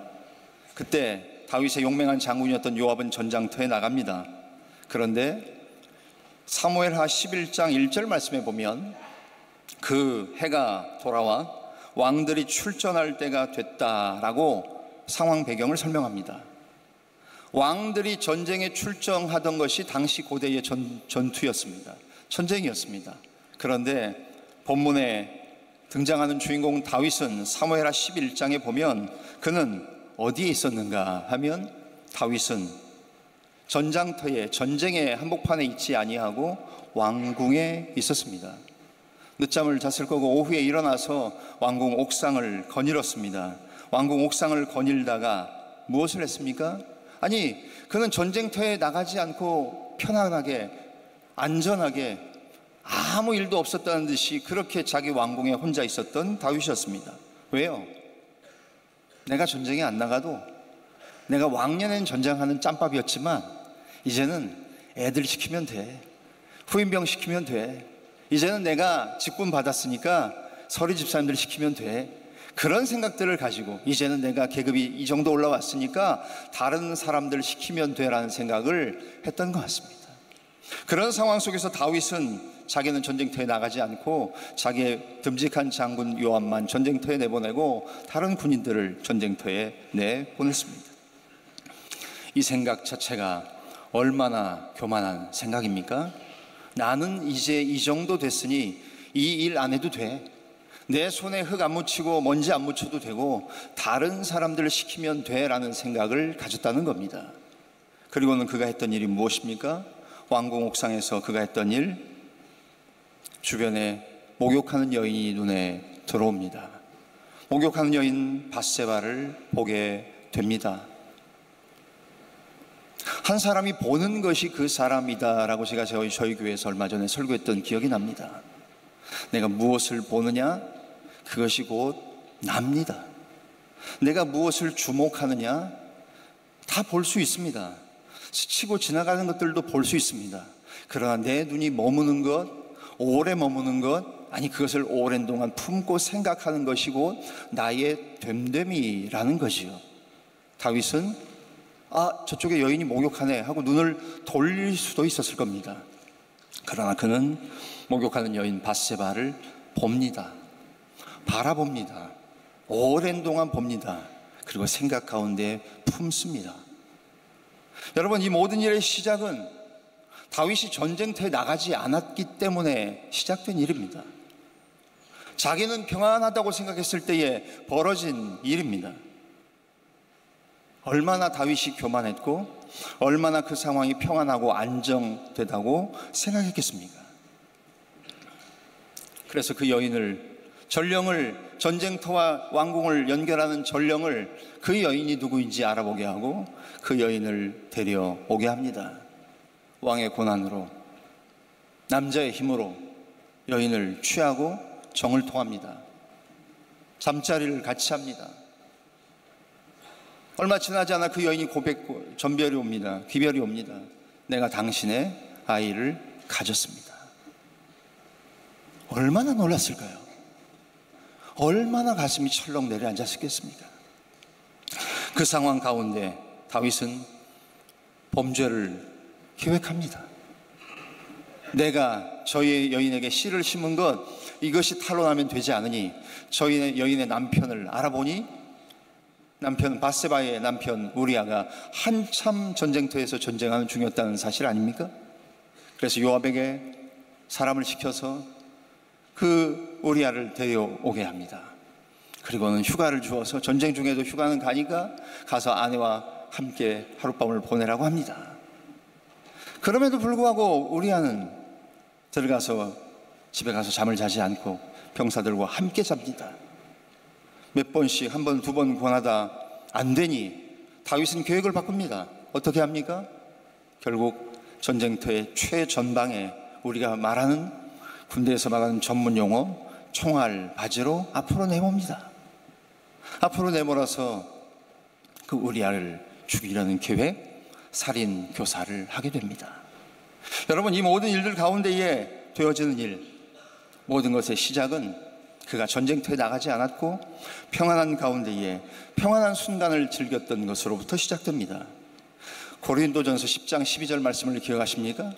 S6: 그때 다윗의 용맹한 장군이었던 요압은 전장터에 나갑니다. 그런데 사무엘하 11장 1절 말씀에 보면 그 해가 돌아와 왕들이 출전할 때가 됐다라고 상황 배경을 설명합니다. 왕들이 전쟁에 출정하던 것이 당시 고대의 전투였습니다. 전쟁이었습니다. 그런데 본문에 등장하는 주인공 다윗은 사무엘하 11장에 보면 그는 어디에 있었는가 하면 다윗은 전장터에 전쟁의 한복판에 있지 아니하고 왕궁에 있었습니다. 늦잠을 잤을 거고 오후에 일어나서 왕궁 옥상을 거닐었습니다. 왕궁 옥상을 거닐다가 무엇을 했습니까? 아니, 그는 전쟁터에 나가지 않고 편안하게 안전하게 아무 일도 없었다는 듯이 그렇게 자기 왕궁에 혼자 있었던 다윗이었습니다. 왜요? 내가 전쟁에 안 나가도, 내가 왕년엔 전쟁하는 짬밥이었지만 이제는 애들 시키면 돼, 후임병 시키면 돼, 이제는 내가 직분 받았으니까 서리 집사님들 시키면 돼, 그런 생각들을 가지고 이제는 내가 계급이 이 정도 올라왔으니까 다른 사람들 시키면 돼라는 생각을 했던 것 같습니다. 그런 상황 속에서 다윗은 자기는 전쟁터에 나가지 않고 자기의 듬직한 장군 요압만 전쟁터에 내보내고 다른 군인들을 전쟁터에 내보냈습니다. 이 생각 자체가 얼마나 교만한 생각입니까? 나는 이제 이 정도 됐으니 이 일 안 해도 돼, 내 손에 흙 안 묻히고 먼지 안 묻혀도 되고 다른 사람들을 시키면 돼라는 생각을 가졌다는 겁니다. 그리고는 그가 했던 일이 무엇입니까? 왕궁 옥상에서 그가 했던 일, 주변에 목욕하는 여인이 눈에 들어옵니다. 목욕하는 여인 밧세바를 보게 됩니다. 한 사람이 보는 것이 그 사람이다라고 제가 저희 교회에서 얼마 전에 설교했던 기억이 납니다. 내가 무엇을 보느냐, 그것이 곧 납니다. 내가 무엇을 주목하느냐, 다 볼 수 있습니다. 스치고 지나가는 것들도 볼 수 있습니다. 그러나 내 눈이 머무는 것, 오래 머무는 것, 아니 그것을 오랜 동안 품고 생각하는 것이 곧 나의 됨됨이라는 것이요. 다윗은 저쪽에 여인이 목욕하네 하고 눈을 돌릴 수도 있었을 겁니다. 그러나 그는 목욕하는 여인 밧세바를 봅니다. 바라봅니다. 오랜 동안 봅니다. 그리고 생각 가운데 품습니다. 여러분, 이 모든 일의 시작은 다윗이 전쟁터에 나가지 않았기 때문에 시작된 일입니다. 자기는 평안하다고 생각했을 때에 벌어진 일입니다. 얼마나 다윗이 교만했고 얼마나 그 상황이 평안하고 안정되다고 생각했겠습니까? 그래서 그 여인을, 전령을, 전쟁터와 왕궁을 연결하는 전령을 그 여인이 누구인지 알아보게 하고 그 여인을 데려오게 합니다. 왕의 고난으로, 남자의 힘으로 여인을 취하고 정을 통합니다. 잠자리를 같이 합니다. 얼마 지나지 않아 그 여인이 전별이 옵니다. 기별이 옵니다. 내가 당신의 아이를 가졌습니다. 얼마나 놀랐을까요? 얼마나 가슴이 철렁 내려앉았겠습니까? 그 상황 가운데 다윗은 범죄를 계획합니다. 내가 저희 여인에게 씨를 심은 것, 이것이 탄로나면 되지 않으니 저희 여인의 남편을 알아보니 남편 밧세바의 남편 우리아가 한참 전쟁터에서 전쟁하는 중이었다는 사실 아닙니까? 그래서 요압에게 사람을 시켜서 그 우리아를 데려오게 합니다. 그리고는 휴가를 주어서, 전쟁 중에도 휴가는 가니까 가서 아내와 함께 하룻밤을 보내라고 합니다. 그럼에도 불구하고 우리아는 들어가서 집에 가서 잠을 자지 않고 병사들과 함께 잡니다. 몇 번씩, 한 번, 두 번 권하다 안 되니 다윗은 계획을 바꿉니다. 어떻게 합니까? 결국 전쟁터의 최전방에 우리가 말하는, 군대에서 말하는 전문 용어 총알 바지로 앞으로 내몰니다. 앞으로 내몰아서 그 우리아를 죽이려는 계획, 살인 교사를 하게 됩니다. 여러분, 이 모든 일들 가운데에 되어지는 일, 모든 것의 시작은 그가 전쟁터에 나가지 않았고 평안한 가운데에 평안한 순간을 즐겼던 것으로부터 시작됩니다. 고린도전서 10장 12절 말씀을 기억하십니까?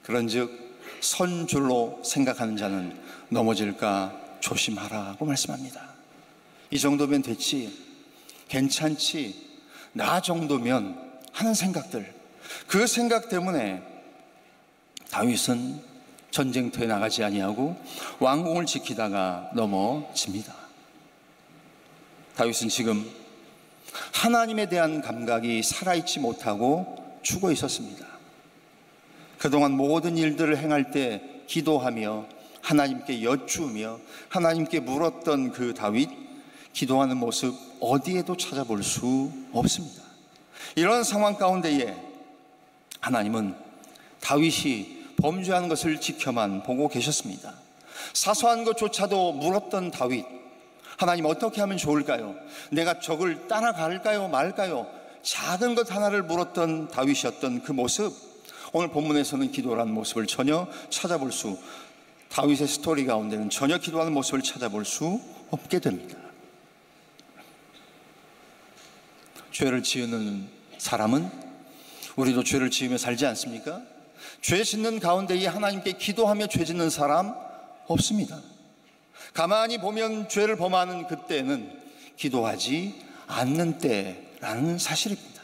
S6: 그런즉 선줄로 생각하는 자는 넘어질까 조심하라고 말씀합니다. 이 정도면 됐지, 괜찮지, 나 정도면 하는 생각들, 그 생각 때문에 다윗은 전쟁터에 나가지 아니하고 왕궁을 지키다가 넘어집니다. 다윗은 지금 하나님에 대한 감각이 살아있지 못하고 죽어 있었습니다. 그동안 모든 일들을 행할 때 기도하며 하나님께 여쭈며 하나님께 물었던 그 다윗, 기도하는 모습 어디에도 찾아볼 수 없습니다. 이런 상황 가운데에 하나님은 다윗이 범죄하는 것을 지켜만 보고 계셨습니다. 사소한 것조차도 물었던 다윗, 하나님 어떻게 하면 좋을까요? 내가 적을 따라갈까요 말까요? 작은 것 하나를 물었던 다윗이었던 그 모습, 오늘 본문에서는 기도라는 모습을 전혀 찾아볼 수, 다윗의 스토리 가운데는 전혀 기도하는 모습을 찾아볼 수 없게 됩니다. 죄를 지으는 사람은 우리도 죄를 지으며 살지 않습니까? 죄 짓는 가운데에 하나님께 기도하며 죄 짓는 사람 없습니다. 가만히 보면 죄를 범하는 그때는 기도하지 않는 때라는 사실입니다.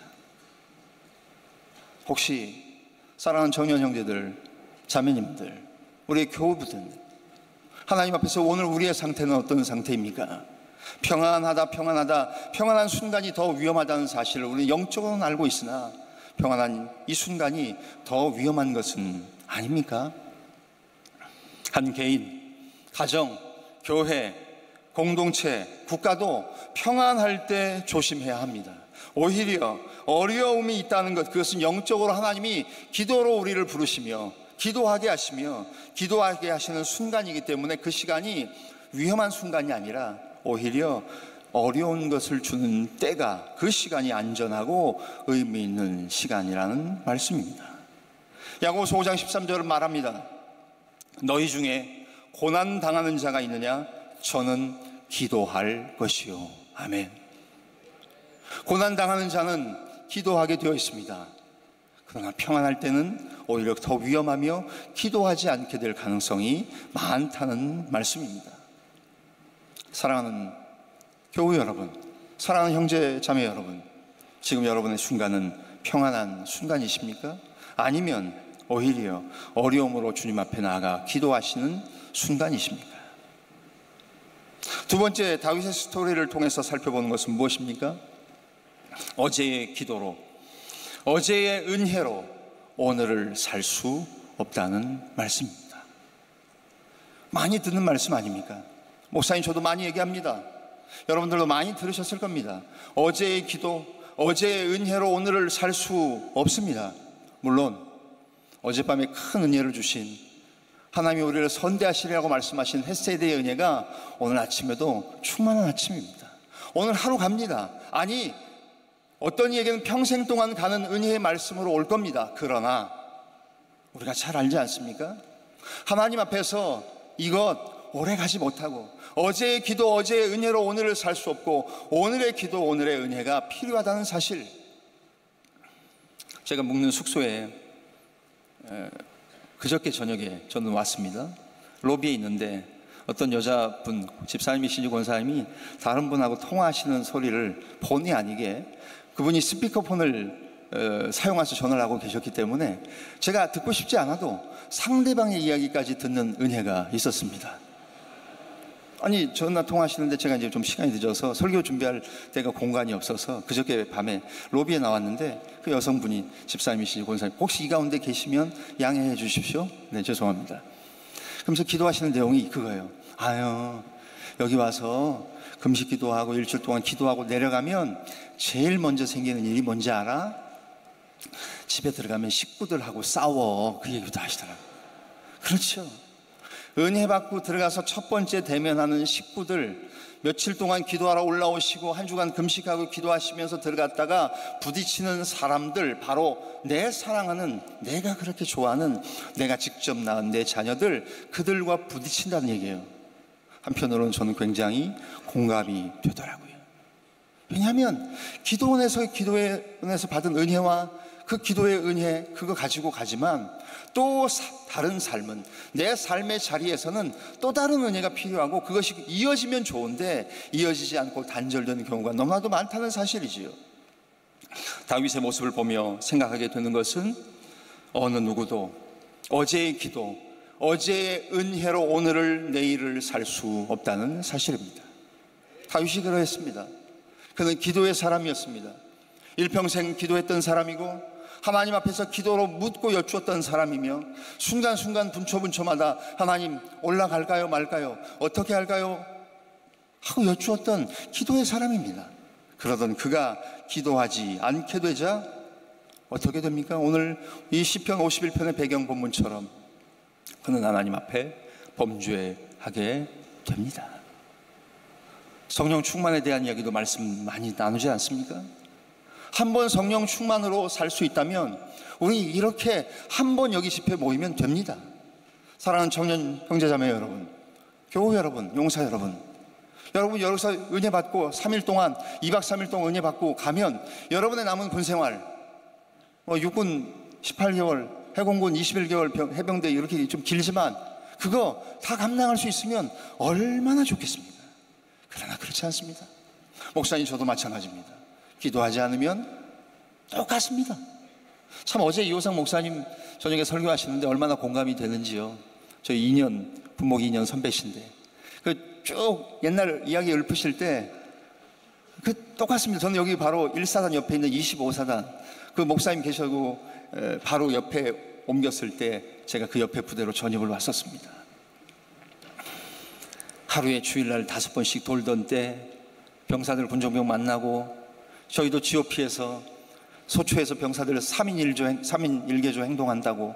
S6: 혹시 사랑하는 청년 형제들, 자매님들, 우리 교우분들, 하나님 앞에서 오늘 우리의 상태는 어떤 상태입니까? 평안한 순간이 더 위험하다는 사실을 우리는 영적으로는 알고 있으나 평안한 이 순간이 더 위험한 것은 아닙니까? 한 개인, 가정, 교회, 공동체, 국가도 평안할 때 조심해야 합니다. 오히려 어려움이 있다는 것, 그것은 영적으로 하나님이 기도로 우리를 부르시며 기도하게 하시는 순간이기 때문에 그 시간이 위험한 순간이 아니라 오히려 어려운 것을 주는 때가, 그 시간이 안전하고 의미 있는 시간이라는 말씀입니다. 야고보서 5장 13절은 말합니다. 너희 중에 고난 당하는 자가 있느냐? 저는 기도할 것이요. 아멘. 고난 당하는 자는 기도하게 되어 있습니다. 그러나 평안할 때는 오히려 더 위험하며 기도하지 않게 될 가능성이 많다는 말씀입니다. 사랑하는 교우 여러분, 사랑하는 형제 자매 여러분, 지금 여러분의 순간은 평안한 순간이십니까? 아니면 오히려 어려움으로 주님 앞에 나아가 기도하시는 순간이십니까? 두 번째, 다윗의 스토리를 통해서 살펴보는 것은 무엇입니까? 어제의 기도로, 어제의 은혜로 오늘을 살 수 없다는 말씀입니다. 많이 듣는 말씀 아닙니까? 목사님, 저도 많이 얘기합니다. 여러분들도 많이 들으셨을 겁니다. 어제의 기도, 어제의 은혜로 오늘을 살 수 없습니다. 물론 어젯밤에 큰 은혜를 주신 하나님이 우리를 선대하시리라고 말씀하신 헷세대의 은혜가 오늘 아침에도 충만한 아침입니다. 오늘 하루 갑니다. 아니, 어떤 이에게는 평생 동안 가는 은혜의 말씀으로 올 겁니다. 그러나 우리가 잘 알지 않습니까? 하나님 앞에서 이것 오래 가지 못하고 어제의 기도, 어제의 은혜로 오늘을 살 수 없고 오늘의 기도, 오늘의 은혜가 필요하다는 사실. 제가 묵는 숙소에 그저께 저녁에 저는 왔습니다. 로비에 있는데 어떤 여자분, 집사님이시니 권사님이 다른 분하고 통화하시는 소리를 본의 아니게 그분이 스피커폰을 사용해서 전화를 하고 계셨기 때문에 제가 듣고 싶지 않아도 상대방의 이야기까지 듣는 은혜가 있었습니다. 아니, 전화 통화하시는데 제가 이제 좀 시간이 늦어서 설교 준비할 때가 공간이 없어서 그저께 밤에 로비에 나왔는데 그 여성분이 집사님이시니 권사님, 혹시 이 가운데 계시면 양해해 주십시오. 네, 죄송합니다. 그러면서 기도하시는 내용이 그거예요. 아유, 여기 와서 금식 기도하고 일주일 동안 기도하고 내려가면 제일 먼저 생기는 일이 뭔지 알아? 집에 들어가면 식구들하고 싸워. 그 얘기도 하시더라고요. 그렇죠. 은혜 받고 들어가서 첫 번째 대면하는 식구들, 며칠 동안 기도하러 올라오시고 한 주간 금식하고 기도하시면서 들어갔다가 부딪히는 사람들, 바로 내 사랑하는, 내가 그렇게 좋아하는, 내가 직접 낳은 내 자녀들, 그들과 부딪힌다는 얘기예요. 한편으로는 저는 굉장히 공감이 되더라고요. 왜냐하면 기도원에서 받은 은혜와 그 기도의 은혜, 그거 가지고 가지만 또 다른 삶은, 내 삶의 자리에서는 또 다른 은혜가 필요하고 그것이 이어지면 좋은데 이어지지 않고 단절되는 경우가 너무나도 많다는 사실이지요. 다윗의 모습을 보며 생각하게 되는 것은 어느 누구도 어제의 기도, 어제의 은혜로 오늘을 내일을 살 수 없다는 사실입니다. 다윗이 그러했습니다. 그는 기도의 사람이었습니다. 일평생 기도했던 사람이고 하나님 앞에서 기도로 묻고 여쭈었던 사람이며 순간순간 분초분초마다 하나님 올라갈까요 말까요 어떻게 할까요 하고 여쭈었던 기도의 사람입니다. 그러던 그가 기도하지 않게 되자 어떻게 됩니까? 오늘 이 시편 51편의 배경 본문처럼 그는 하나님 앞에 범죄하게 됩니다. 성령 충만에 대한 이야기도 말씀 많이 나누지 않습니까? 한번 성령 충만으로 살 수 있다면 우리 이렇게 한번 여기 집회 모이면 됩니다. 사랑하는 청년 형제자매 여러분, 교우 여러분, 용사 여러분, 여러분 여기서 은혜 받고 3일 동안 2박 3일 동안 은혜 받고 가면 여러분의 남은 군생활 육군 18개월, 해공군 21개월, 해병대 이렇게 좀 길지만 그거 다 감당할 수 있으면 얼마나 좋겠습니까? 그러나 그렇지 않습니다. 목사님 저도 마찬가지입니다. 기도하지 않으면 똑같습니다. 참 어제 이호상 목사님 저녁에 설교하시는데 얼마나 공감이 되는지요. 저희 2년 분목 2년 선배신데 그 쭉 옛날 이야기 읊으실 때 그 똑같습니다. 저는 여기 바로 1사단 옆에 있는 25사단 그 목사님 계시고 바로 옆에 옮겼을 때 제가 그 옆에 부대로 전역을 왔었습니다. 하루에 주일날 5번씩 돌던 때 병사들 군종병 만나고 저희도 GOP에서 소초에서 병사들 3인 1개조 행동한다고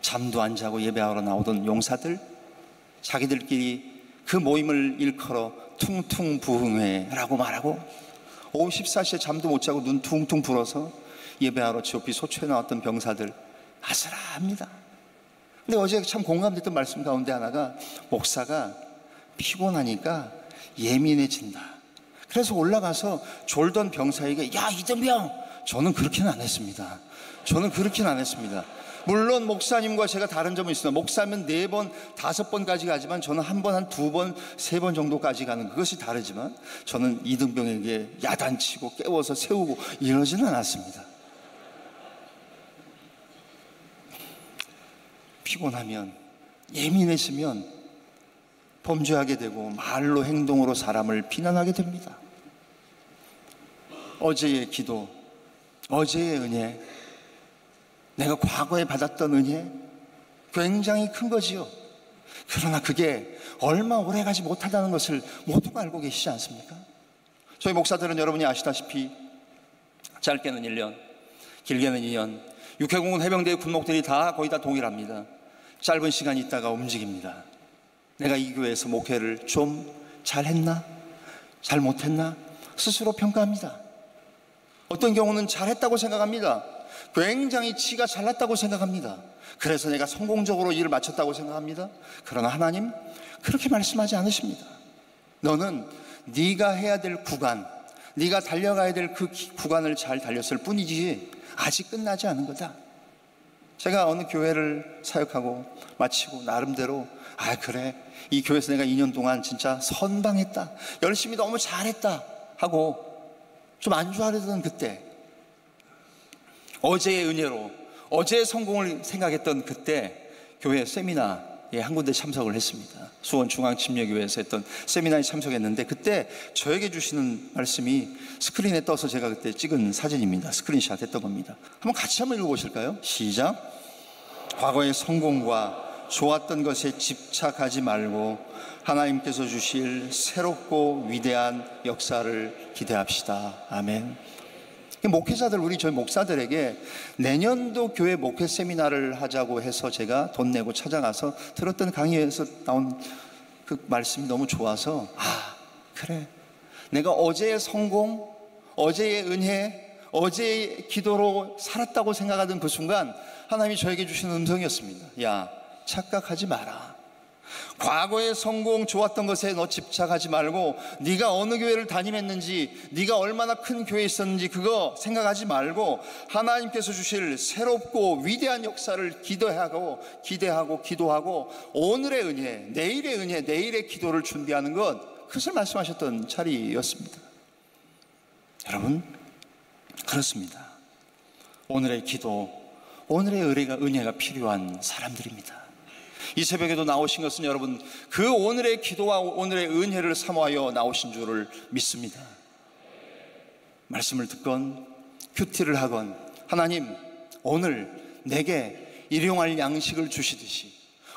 S6: 잠도 안 자고 예배하러 나오던 용사들, 자기들끼리 그 모임을 일컬어 퉁퉁 부흥회라고 말하고 오후 14시에 잠도 못 자고 눈 퉁퉁 불어서 예배하러 GOP 소초에 나왔던 병사들 아슬합니다. 근데 어제 참 공감됐던 말씀 가운데 하나가 목사가 피곤하니까 예민해진다. 그래서 올라가서 졸던 병사에게 야 이등병, 저는 그렇게는 안 했습니다. 저는 그렇게는 안 했습니다. 물론 목사님과 제가 다른 점은 있습니다. 목사면 4번, 5번까지 가지만 저는 한 번, 한 2번, 3번 정도까지 가는 그것이 다르지만 저는 이등병에게 야단치고 깨워서 세우고 이러지는 않았습니다. 피곤하면, 예민해지면 범죄하게 되고 말로 행동으로 사람을 비난하게 됩니다. 어제의 기도, 어제의 은혜, 내가 과거에 받았던 은혜 굉장히 큰 거지요. 그러나 그게 얼마 오래 가지 못하다는 것을 모두가 알고 계시지 않습니까? 저희 목사들은 여러분이 아시다시피 짧게는 1년, 길게는 2년, 육해공군 해병대의 군목들이 다 거의 다 동일합니다. 짧은 시간 있다가 움직입니다. 내가 이 교회에서 목회를 좀 잘했나? 잘 못했나? 스스로 평가합니다. 어떤 경우는 잘했다고 생각합니다. 굉장히 치가 잘났다고 생각합니다. 그래서 내가 성공적으로 일을 마쳤다고 생각합니다. 그러나 하나님 그렇게 말씀하지 않으십니다. 너는 네가 해야 될 구간, 네가 달려가야 될 그 구간을 잘 달렸을 뿐이지 아직 끝나지 않은 거다. 제가 어느 교회를 사역하고 마치고 나름대로 그래, 이 교회에서 내가 2년 동안 진짜 선방했다, 열심히 너무 잘했다 하고 좀 안주하려던 그때, 어제의 은혜로 어제의 성공을 생각했던 그때 교회 세미나에 한 군데 참석을 했습니다. 수원중앙침례교회에서 했던 세미나에 참석했는데 그때 저에게 주시는 말씀이 스크린에 떠서 제가 그때 찍은 사진입니다. 스크린샷 했던 겁니다. 같이 한번 읽어보실까요? 시작. 과거의 성공과 좋았던 것에 집착하지 말고 하나님께서 주실 새롭고 위대한 역사를 기대합시다. 아멘. 목회자들, 우리 저희 목사들에게 내년도 교회 목회 세미나를 하자고 해서 제가 돈 내고 찾아가서 들었던 강의에서 나온 그 말씀이 너무 좋아서, 아, 그래, 내가 어제의 성공, 어제의 은혜, 어제의 기도로 살았다고 생각하던 그 순간 하나님이 저에게 주신 음성이었습니다. 야, 착각하지 마라. 과거의 성공, 좋았던 것에 너 집착하지 말고 네가 어느 교회를 담임했는지, 네가 얼마나 큰 교회에 있었는지 그거 생각하지 말고 하나님께서 주실 새롭고 위대한 역사를 기대하고 기도하고 오늘의 은혜, 내일의 기도를 준비하는 것, 그것을 말씀하셨던 자리였습니다. 여러분, 그렇습니다. 오늘의 기도, 오늘의 은혜가 필요한 사람들입니다. 이 새벽에도 나오신 것은 여러분, 그 오늘의 기도와 오늘의 은혜를 사모하여 나오신 줄을 믿습니다. 말씀을 듣건 큐티를 하건, 하나님, 오늘 내게 일용할 양식을 주시듯이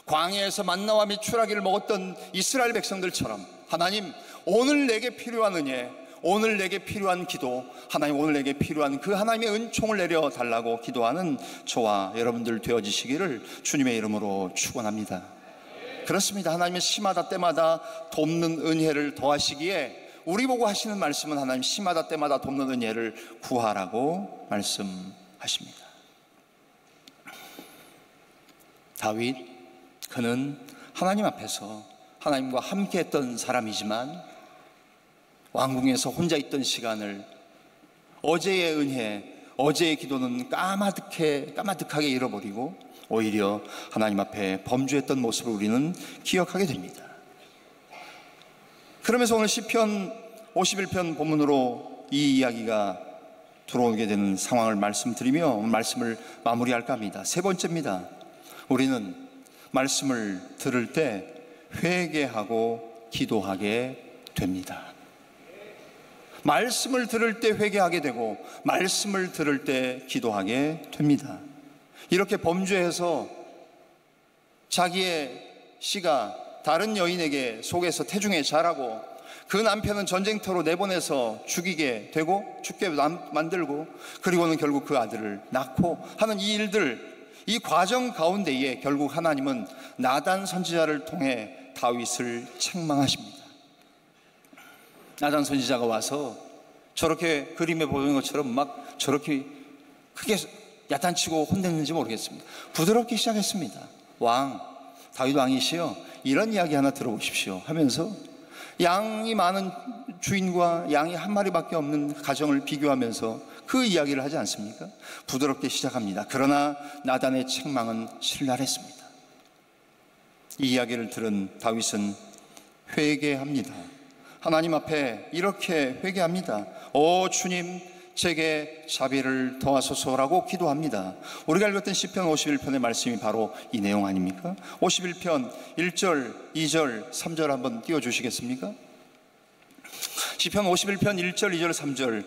S6: 광야에서 만나와 메추라기를 먹었던 이스라엘 백성들처럼, 하나님, 오늘 내게 필요한 은혜, 오늘 내게 필요한 기도, 하나님, 오늘 내게 필요한 그 하나님의 은총을 내려달라고 기도하는 저와 여러분들 되어지시기를 주님의 이름으로 축원합니다. 그렇습니다. 하나님은 시마다 때마다 돕는 은혜를 더하시기에 우리 보고 하시는 말씀은 하나님 시마다 때마다 돕는 은혜를 구하라고 말씀하십니다. 다윗, 그는 하나님 앞에서 하나님과 함께 했던 사람이지만 왕궁에서 혼자 있던 시간을, 어제의 은혜, 어제의 기도는 까마득하게 잃어버리고 오히려 하나님 앞에 범죄했던 모습을 우리는 기억하게 됩니다. 그러면서 오늘 시편 51편 본문으로 이 이야기가 들어오게 되는 상황을 말씀드리며 말씀을 마무리할까 합니다. 세 번째입니다. 우리는 말씀을 들을 때 회개하고 기도하게 됩니다. 말씀을 들을 때 회개하게 되고 말씀을 들을 때 기도하게 됩니다. 이렇게 범죄해서 자기의 씨가 다른 여인에게 속에서 태중에 자라고 그 남편은 전쟁터로 내보내서 죽게 만들고 그리고는 결국 그 아들을 낳고 하는 이 일들, 이 과정 가운데에 결국 하나님은 나단 선지자를 통해 다윗을 책망하십니다. 나단 선지자가 와서 저렇게 그림에 보이는 것처럼 막 저렇게 크게 야단치고 혼냈는지 모르겠습니다. 부드럽게 시작했습니다. 다윗 왕이시여, 이런 이야기 하나 들어보십시오 하면서 양이 많은 주인과 양이 한 마리밖에 없는 가정을 비교하면서 그 이야기를 하지 않습니까? 부드럽게 시작합니다. 그러나 나단의 책망은 신랄했습니다. 이 이야기를 들은 다윗은 회개합니다. 하나님 앞에 이렇게 회개합니다. 오 주님, 제게 자비를 더하소서라고 기도합니다. 우리가 읽었던 시편 51편의 말씀이 바로 이 내용 아닙니까? 51편 1절, 2절, 3절 한번 띄워주시겠습니까? 시편 51편 1절, 2절, 3절,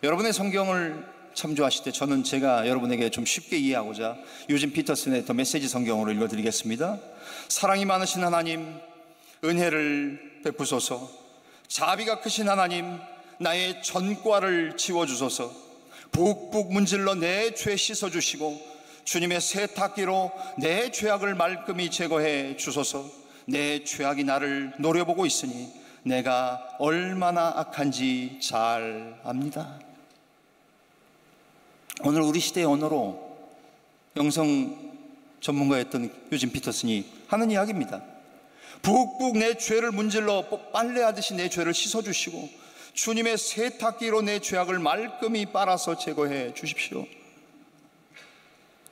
S6: 여러분의 성경을 참조하실 때 저는 제가 여러분에게 좀 쉽게 이해하고자 유진 피터슨의 더 메시지 성경으로 읽어드리겠습니다. 사랑이 많으신 하나님, 은혜를 베푸소서. 자비가 크신 하나님, 나의 전과를 지워주소서. 북북 문질러 내 죄 씻어주시고 주님의 세탁기로 내 죄악을 말끔히 제거해 주소서. 내 죄악이 나를 노려보고 있으니 내가 얼마나 악한지 잘 압니다. 오늘 우리 시대의 언어로 영성 전문가였던 유진 피터슨이 하는 이야기입니다. 북북 내 죄를 문질러 빨래하듯이 내 죄를 씻어주시고 주님의 세탁기로 내 죄악을 말끔히 빨아서 제거해 주십시오.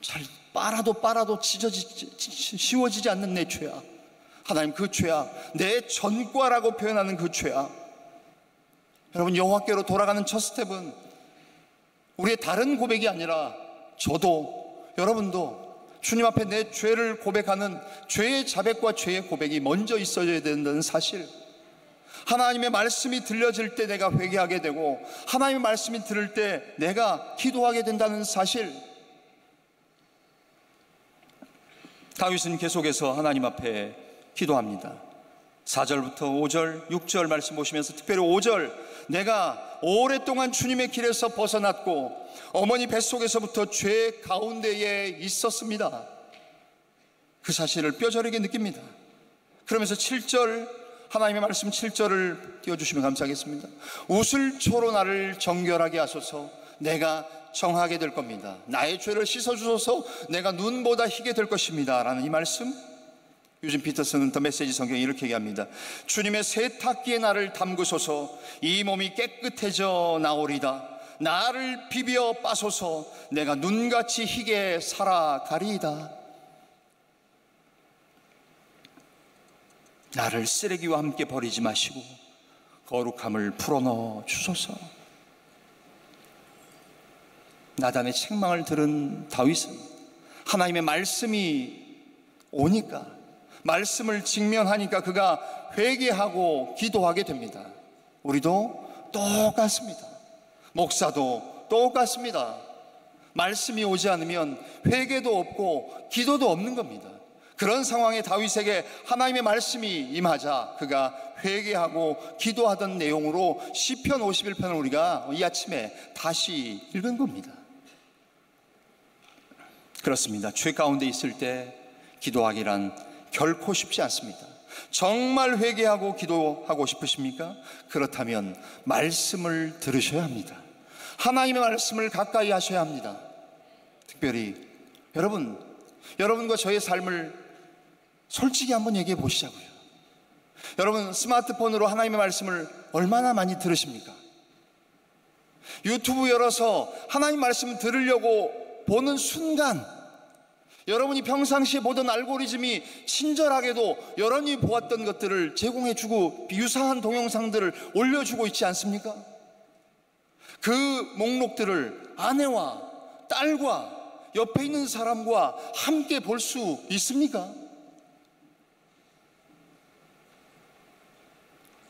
S6: 잘 빨아도 씌워지지 않는 내 죄악, 하나님, 그 죄악, 내 전과라고 표현하는 그 죄악, 여러분, 여호와께로 돌아가는 첫 스텝은 우리의 다른 고백이 아니라 저도 여러분도 주님 앞에 내 죄를 고백하는 죄의 자백과 죄의 고백이 먼저 있어야 된다는 사실, 하나님의 말씀이 들려질 때 내가 회개하게 되고 하나님의 말씀이 들을 때 내가 기도하게 된다는 사실. 다윗은 계속해서 하나님 앞에 기도합니다. 4절부터 5절, 6절 말씀 보시면서 특별히 5절, 내가 오랫동안 주님의 길에서 벗어났고 어머니 뱃속에서부터 죄 가운데에 있었습니다. 그 사실을 뼈저리게 느낍니다. 그러면서 7절, 하나님의 말씀 7절을 띄워주시면 감사하겠습니다. 웃을초로 나를 정결하게 하소서. 내가 정하게 될 겁니다. 나의 죄를 씻어주소서. 내가 눈보다 희게 될 것입니다. 라는 이 말씀, 유진 피터슨은 더 메시지 성경에 이렇게 얘기합니다. 주님의 세탁기에 나를 담그소서. 이 몸이 깨끗해져 나오리다. 나를 비벼 빠소서. 내가 눈같이 희게 살아가리이다. 나를 쓰레기와 함께 버리지 마시고 거룩함을 풀어넣어 주소서. 나단의 책망을 들은 다윗은 하나님의 말씀이 오니까, 말씀을 직면하니까 그가 회개하고 기도하게 됩니다. 우리도 똑같습니다. 목사도 똑같습니다. 말씀이 오지 않으면 회개도 없고 기도도 없는 겁니다. 그런 상황에 다윗에게 하나님의 말씀이 임하자 그가 회개하고 기도하던 내용으로 시편 51편을 우리가 이 아침에 다시 읽은 겁니다. 그렇습니다. 죄 가운데 있을 때 기도하기란 결코 쉽지 않습니다. 정말 회개하고 기도하고 싶으십니까? 그렇다면 말씀을 들으셔야 합니다. 하나님의 말씀을 가까이 하셔야 합니다. 특별히 여러분과 저의 삶을 솔직히 한번 얘기해 보시자고요. 여러분, 스마트폰으로 하나님의 말씀을 얼마나 많이 들으십니까? 유튜브 열어서 하나님 말씀 들으려고 보는 순간 여러분이 평상시에 보던 알고리즘이 친절하게도 여러분이 보았던 것들을 제공해주고 유사한 동영상들을 올려주고 있지 않습니까? 그 목록들을 아내와 딸과 옆에 있는 사람과 함께 볼 수 있습니까?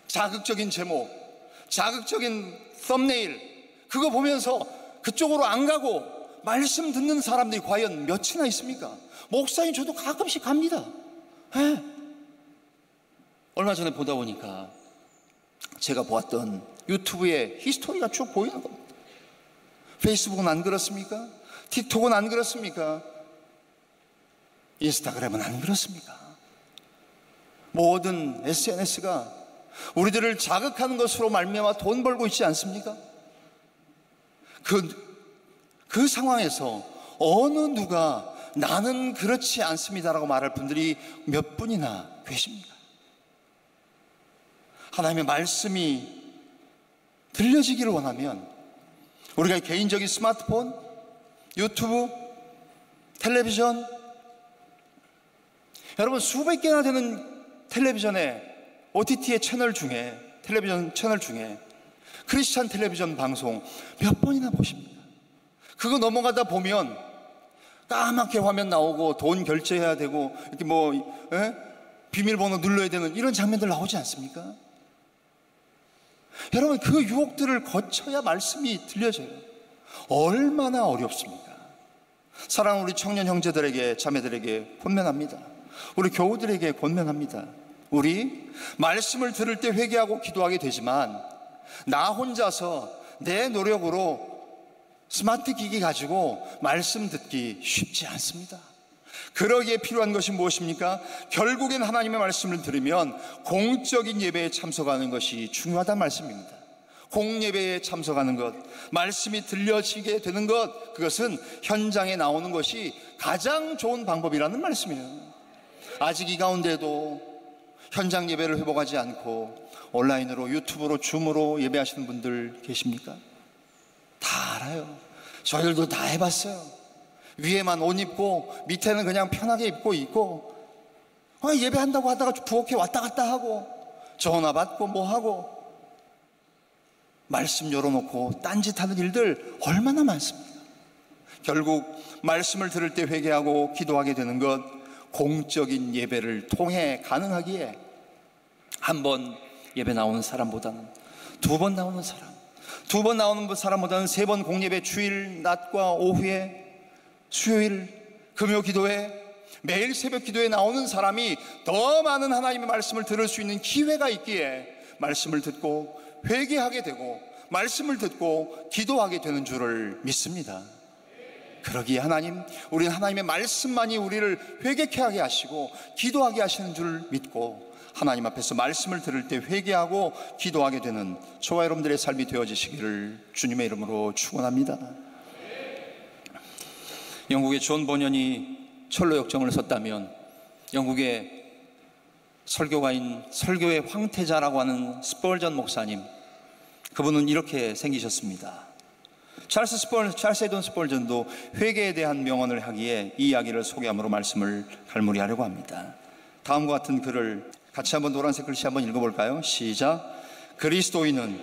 S6: 자극적인 제목, 자극적인 썸네일, 그거 보면서 그쪽으로 안 가고 말씀 듣는 사람들이 과연 몇이나 있습니까? 목사님, 저도 가끔씩 갑니다. 네. 얼마 전에 보다 보니까 제가 보았던 유튜브에 히스토리가 쭉 보이는 겁니다. 페이스북은 안 그렇습니까? 틱톡은 안 그렇습니까? 인스타그램은 안 그렇습니까? 모든 SNS가 우리들을 자극하는 것으로 말미암아 돈 벌고 있지 않습니까? 그 상황에서 어느 누가 나는 그렇지 않습니다라고 말할 분들이 몇 분이나 계십니까? 하나님의 말씀이 들려지기를 원하면 우리가 개인적인 스마트폰, 유튜브, 텔레비전, 여러분 수백 개나 되는 텔레비전의 OTT의 채널 중에, 텔레비전 채널 중에 크리스찬 텔레비전 방송 몇 번이나 보십니까? 그거 넘어가다 보면 까맣게 화면 나오고 돈 결제해야 되고 이렇게 비밀번호 눌러야 되는 이런 장면들 나오지 않습니까? 여러분, 그 유혹들을 거쳐야 말씀이 들려져요. 얼마나 어렵습니까? 사랑하는 우리 청년 형제들에게, 자매들에게 권면합니다. 우리 교우들에게 권면합니다. 우리 말씀을 들을 때 회개하고 기도하게 되지만 나 혼자서 내 노력으로 스마트 기기 가지고 말씀 듣기 쉽지 않습니다. 그러기에 필요한 것이 무엇입니까? 결국엔 하나님의 말씀을 들으면 공적인 예배에 참석하는 것이 중요하다는 말씀입니다. 공예배에 참석하는 것, 말씀이 들려지게 되는 것, 그것은 현장에 나오는 것이 가장 좋은 방법이라는 말씀이에요. 아직 이 가운데도 현장 예배를 회복하지 않고 온라인으로, 유튜브로, 줌으로 예배하시는 분들 계십니까? 다 알아요. 저희들도 다 해봤어요. 위에만 옷 입고 밑에는 그냥 편하게 입고 있고 예배한다고 하다가 부엌에 왔다 갔다 하고 전화 받고 뭐 하고 말씀 열어놓고 딴짓하는 일들 얼마나 많습니까? 결국 말씀을 들을 때 회개하고 기도하게 되는 것, 공적인 예배를 통해 가능하기에 한 번 예배 나오는 사람보다는 두 번 나오는 사람, 두 번 나오는 사람보다는 세 번 공예배, 주일 낮과 오후에, 수요일 금요 기도회, 매일 새벽 기도에 나오는 사람이 더 많은 하나님의 말씀을 들을 수 있는 기회가 있기에 말씀을 듣고 회개하게 되고 말씀을 듣고 기도하게 되는 줄을 믿습니다. 그러기에 하나님, 우리는 하나님의 말씀만이 우리를 회개케 하게 하시고 기도하게 하시는 줄 믿고 하나님 앞에서 말씀을 들을 때 회개하고 기도하게 되는 저와 여러분들의 삶이 되어지시기를 주님의 이름으로 축원합니다. 영국의 존 버년이 철로 역정을 섰다면 영국의 설교가인 설교의 황태자라고 하는 스펄전 목사님, 그분은 이렇게 생기셨습니다. 찰스 에돈 스펄전도 회개에 대한 명언을 하기에 이 이야기를 소개함으로 말씀을 갈무리하려고 합니다. 다음과 같은 글을 같이 한번 노란색 글씨 한번 읽어볼까요? 시작. 그리스도인은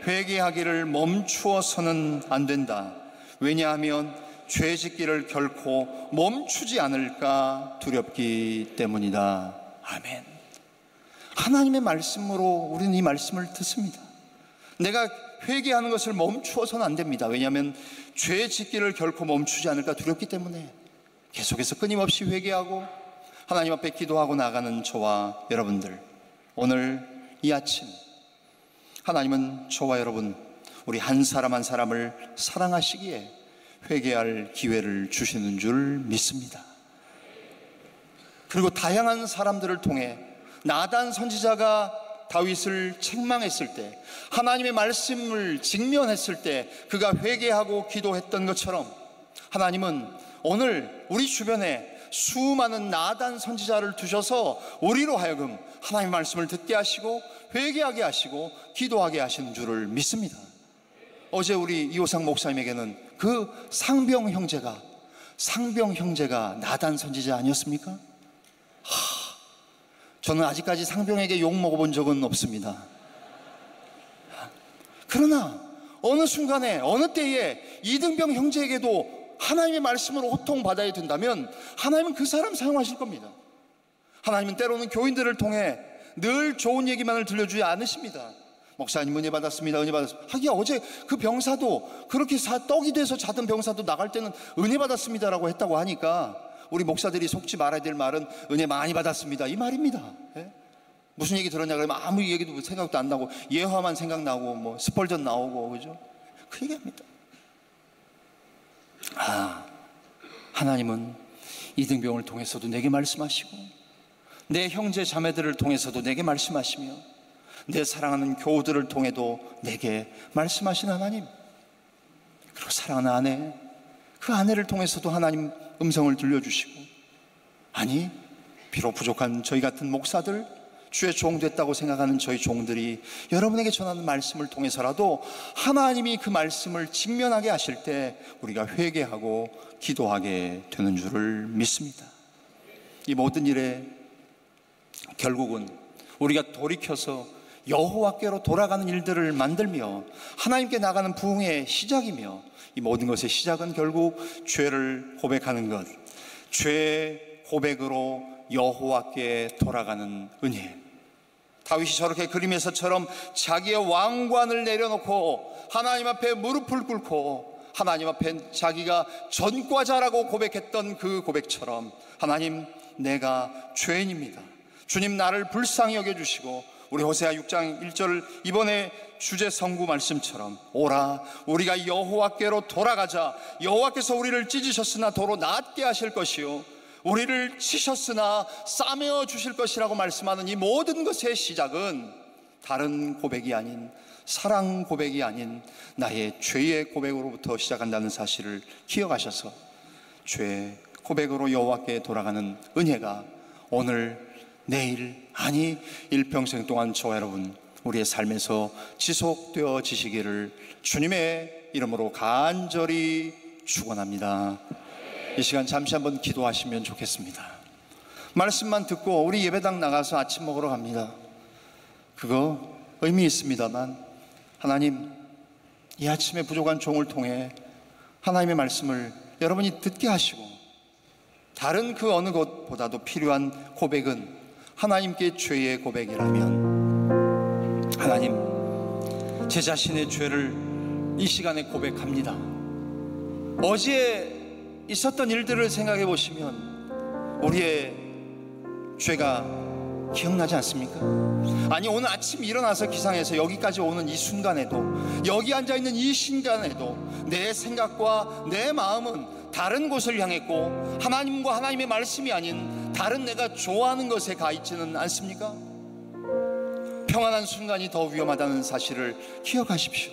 S6: 회개하기를 멈추어서는 안 된다. 왜냐하면 죄 짓기를 결코 멈추지 않을까 두렵기 때문이다. 아멘. 하나님의 말씀으로 우리는 이 말씀을 듣습니다. 내가 회개하는 것을 멈추어서는 안 됩니다. 왜냐하면 죄 짓기를 결코 멈추지 않을까 두렵기 때문에 계속해서 끊임없이 회개하고 하나님 앞에 기도하고 나가는 저와 여러분들, 오늘 이 아침 하나님은 저와 여러분 우리 한 사람 한 사람을 사랑하시기에 회개할 기회를 주시는 줄 믿습니다. 그리고 다양한 사람들을 통해 나단 선지자가 다윗을 책망했을 때, 하나님의 말씀을 직면했을 때 그가 회개하고 기도했던 것처럼 하나님은 오늘 우리 주변에 수많은 나단 선지자를 두셔서 우리로 하여금 하나님의 말씀을 듣게 하시고 회개하게 하시고 기도하게 하시는 줄을 믿습니다. 어제 우리 이호상 목사님에게는 그 상병 형제가 나단 선지자 아니었습니까? 저는 아직까지 상병에게 욕 먹어본 적은 없습니다. 그러나 어느 순간에 어느 때에 이등병 형제에게도 하나님의 말씀으로 호통받아야 된다면 하나님은 그 사람 사용하실 겁니다. 하나님은 때로는 교인들을 통해 늘 좋은 얘기만을 들려주지 않으십니다. 목사님 은혜 받았습니다, 은혜 받았습니다. 하기야 어제 그 병사도 그렇게 떡이 돼서 자던 병사도 나갈 때는 은혜 받았습니다라고 했다고 하니까 우리 목사들이 속지 말아야 될 말은 은혜 많이 받았습니다 이 말입니다. 예? 무슨 얘기 들었냐 그러면 아무 얘기도 생각도 안 나고 예화만 생각나고 뭐 스펄전 나오고 그죠? 그 얘기합니다. 하나님은 이등병을 통해서도 내게 말씀하시고 내 형제 자매들을 통해서도 내게 말씀하시며 내 사랑하는 교우들을 통해도 내게 말씀하신 하나님, 그리고 사랑하는 아내, 그 아내를 통해서도 하나님 음성을 들려주시고, 아니 비록 부족한 저희 같은 목사들, 주의 종 됐다고 생각하는 저희 종들이 여러분에게 전하는 말씀을 통해서라도 하나님이 그 말씀을 직면하게 하실 때 우리가 회개하고 기도하게 되는 줄을 믿습니다. 이 모든 일에 결국은 우리가 돌이켜서 여호와께로 돌아가는 일들을 만들며 하나님께 나가는 부흥의 시작이며, 이 모든 것의 시작은 결국 죄를 고백하는 것, 죄 고백으로 여호와께 돌아가는 은혜. 다윗이 저렇게 그림에서처럼 자기의 왕관을 내려놓고 하나님 앞에 무릎을 꿇고 하나님 앞에 자기가 전과자라고 고백했던 그 고백처럼, 하나님 내가 죄인입니다, 주님 나를 불쌍히 여겨주시고, 우리 호세아 6장 1절 이번에 주제 성구 말씀처럼 오라 우리가 여호와께로 돌아가자, 여호와께서 우리를 찢으셨으나 도로 낫게 하실 것이요 우리를 치셨으나 싸매어 주실 것이라고 말씀하는 이 모든 것의 시작은 다른 고백이 아닌, 사랑 고백이 아닌 나의 죄의 고백으로부터 시작한다는 사실을 기억하셔서 죄 고백으로 여호와께 돌아가는 은혜가 오늘, 내일, 아니 일평생 동안 저와 여러분 우리의 삶에서 지속되어지시기를 주님의 이름으로 간절히 축원합니다. 이 시간 잠시 한번 기도하시면 좋겠습니다. 말씀만 듣고 우리 예배당 나가서 아침 먹으러 갑니다. 그거 의미 있습니다만 하나님, 이 아침에 부족한 종을 통해 하나님의 말씀을 여러분이 듣게 하시고, 다른 그 어느 것보다도 필요한 고백은 하나님께 죄의 고백이라면, 하나님 제 자신의 죄를 이 시간에 고백합니다. 어제 있었던 일들을 생각해 보시면 우리의 죄가 기억나지 않습니까? 아니, 오늘 아침 일어나서 기상해서 여기까지 오는 이 순간에도, 여기 앉아있는 이 순간에도 내 생각과 내 마음은 다른 곳을 향했고 하나님과 하나님의 말씀이 아닌 다른 내가 좋아하는 것에 가 있지는 않습니까? 평안한 순간이 더 위험하다는 사실을 기억하십시오.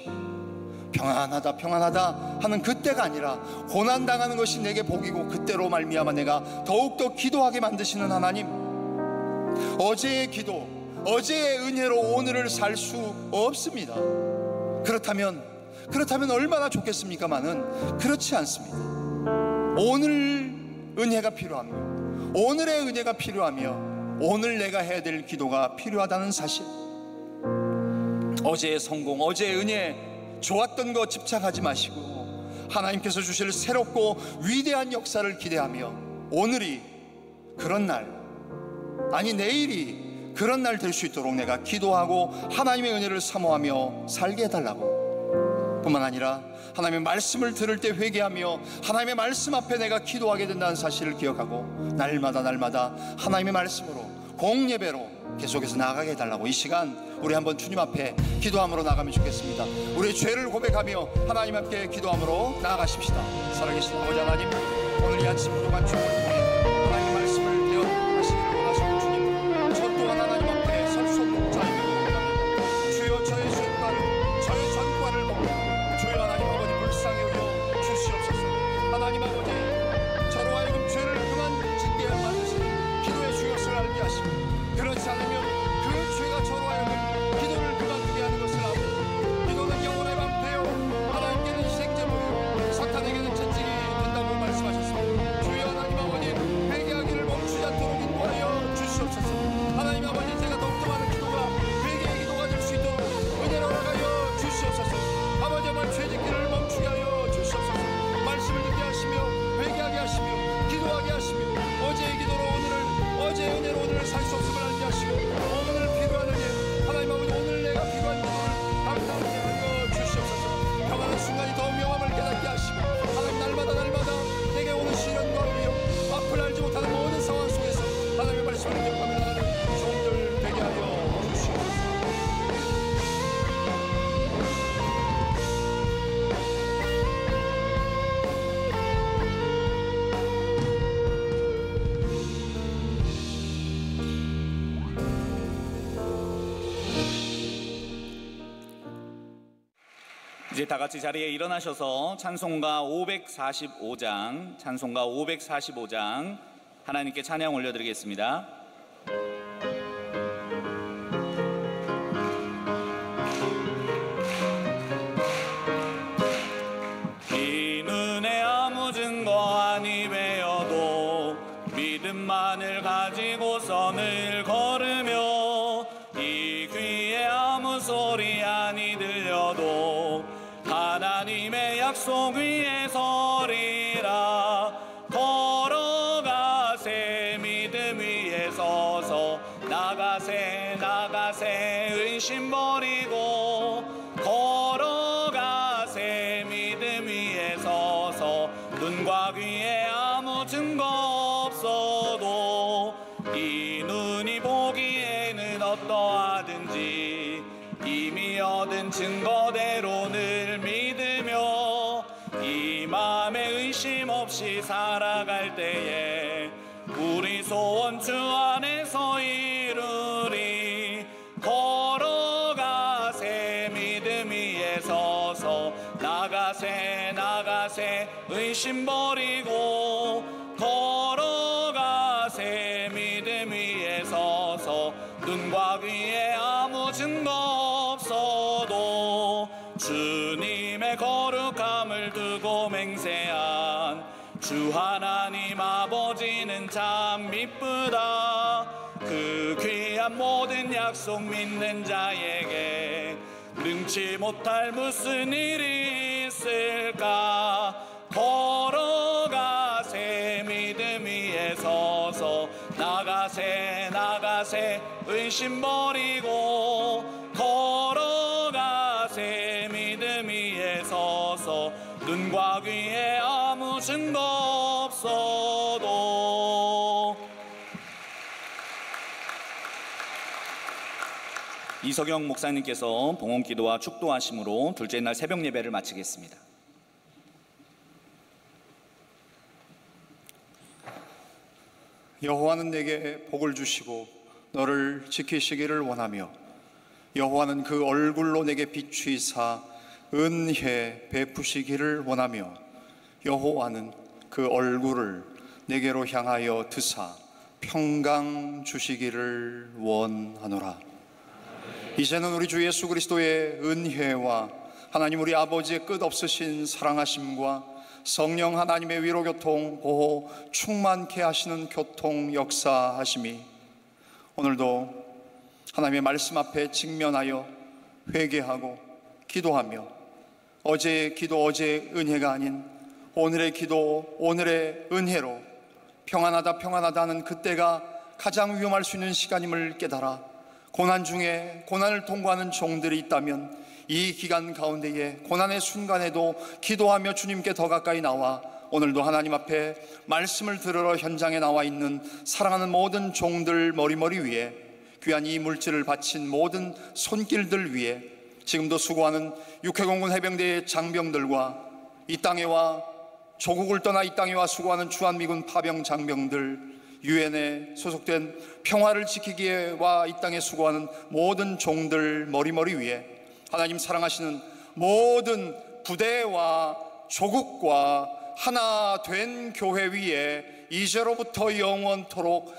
S6: 평안하다 평안하다 하는 그때가 아니라 고난당하는 것이 내게 복이고 그때로 말미암아 내가 더욱더 기도하게 만드시는 하나님, 어제의 기도, 어제의 은혜로 오늘을 살 수 없습니다. 그렇다면 얼마나 좋겠습니까마는 그렇지 않습니다. 오늘 은혜가 필요하며, 오늘의 은혜가 필요하며, 오늘 내가 해야 될 기도가 필요하다는 사실, 어제의 성공, 어제의 은혜, 좋았던 거 집착하지 마시고 하나님께서 주실 새롭고 위대한 역사를 기대하며 오늘이 그런 날, 아니 내일이 그런 날 될 수 있도록 내가 기도하고 하나님의 은혜를 사모하며 살게 해달라고, 뿐만 아니라 하나님의 말씀을 들을 때 회개하며 하나님의 말씀 앞에 내가 기도하게 된다는 사실을 기억하고 날마다 하나님의 말씀으로 공예배로 계속해서 나아가게 해달라고, 이 시간 우리 한번 주님 앞에 기도함으로 나가면 좋겠습니다. 우리의 죄를 고백하며 하나님 앞에 기도함으로 나아가십시다. 살아계신 아버지 하나님, 오늘 이 아침 동안 주님을 통해 하나님의 말씀을 대언하시기를 원하시는 주님, 저 또한 하나님 앞에 설 수 없는 자입니다. 주여 저의 죄과 저의 전과를 먹고 주여 하나님 아버지 불쌍히 여겨 주시옵소서. 하나님 아버지, 저로 하여금 죄를 그만 짓게 만드시는 기도의 중요성을 알게 하시고, 그렇지 않으면 그 죄가 저로 하여금 기도를 그만두게 하는 것을 알고, 기도는 영혼의 방패요 하나님께는 희생제물이요 사탄에게는 채찍이 된다고 말씀하셨습니다. 주여 하나님 아버지, 회개하기를 멈추지 않도록 인도하여 주시옵소서. 하나님 아버지, 제가 더욱더 많은 기도가 회개의 기도가 될 수 있도록 은혜로 허락하여 주시옵소서. 아버지, 정말 죄짓기를 멈추게 하여 주시옵소서. 말씀을 듣게 하시며 회개하게 하시며 기도하게 하시며 어제의 기도로 오늘을, 어제의 은혜로 오늘을 살 수 없음을 알게 하시고, 오늘 필요한 은혜 하나님 아버지, 오늘 내가 필요한 기도를 감당하게 하여 주시옵소서. 평안한 순간이 더 위험함을 깨닫게 하시고 하나님, 날마다 내게 오는 시련과 위험, 앞을 알지 못하는 모든 상황 속에서 하나님의 말씀을 기억하며 나가는 종들 되게 하여 주시옵소서.
S3: 이제 다 같이 자리에 일어나셔서 찬송가 545장 하나님께 찬양 올려드리겠습니다. 이 눈에 아무 증거 아니 배어도 믿음만을 가지고서 늘 걸으며, 이 귀에 아무 소리 아니 들려도 하나님의 약속 위에 서리라. 걸어가세 믿음 위에 서서, 나가세 의심 버리고, 걸어가세 믿음 위에 서서, 눈과 귀에 아무 증거 없어도 이 눈이 보기에는 어떠하든지 이미 얻은 증거대로 늘 믿으며, 이 맘에 의심 없이 살아갈 때에 우리 소원 주 안에서 이루리. 걸어가세 믿음 위에 서서, 나가세 의심 버리고, 걸어가세 믿음 위에 서서, 눈과 귀에 아무 증거 없어도 주님의 거룩함을 두고 맹세한 주 하나님 아버지는 참 미쁘다. 그 귀한 모든 약속 믿는 자에게 능치 못할 무슨 일이 있을까. 걸어가세 믿음 위에 서서, 나가세 의심 버리고, 걸어가세 믿음 위에 서서, 눈과 귀에 아무 증거 없어도 이석영 목사님께서 봉헌기도와 축도하심으로 둘째 날 새벽 예배를 마치겠습니다.
S6: 여호와는 내게 복을 주시고 너를 지키시기를 원하며 여호와는 그 얼굴로 내게 비추이사 은혜 베푸시기를 원하며 여호와는 그 얼굴을 내게로 향하여 드사 평강 주시기를 원하노라. 이제는 우리 주 예수 그리스도의 은혜와 하나님 우리 아버지의 끝없으신 사랑하심과 성령 하나님의 위로 교통 보호 충만케 하시는 교통 역사하심이 오늘도 하나님의 말씀 앞에 직면하여 회개하고 기도하며 어제의 기도 어제의 은혜가 아닌 오늘의 기도 오늘의 은혜로 평안하다 평안하다 하는 그때가 가장 위험할 수 있는 시간임을 깨달아 고난 중에 고난을 통과하는 종들이 있다면 이 기간 가운데에 고난의 순간에도 기도하며 주님께 더 가까이 나와 오늘도 하나님 앞에 말씀을 들으러 현장에 나와 있는 사랑하는 모든 종들 머리머리 위에 귀한 이 물질을 바친 모든 손길들 위에 지금도 수고하는 육해공군 해병대의 장병들과 이 땅에 와 조국을 떠나 이 땅에 와 수고하는 주한미군 파병 장병들 유엔에 소속된 평화를 지키기에 와 이 땅에 수고하는 모든 종들 머리머리 위에 하나님 사랑하시는 모든 부대와 조국과 하나 된 교회 위에 이제로부터 영원토록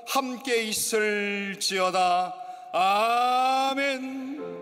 S6: 함께 있을지어다. 아멘.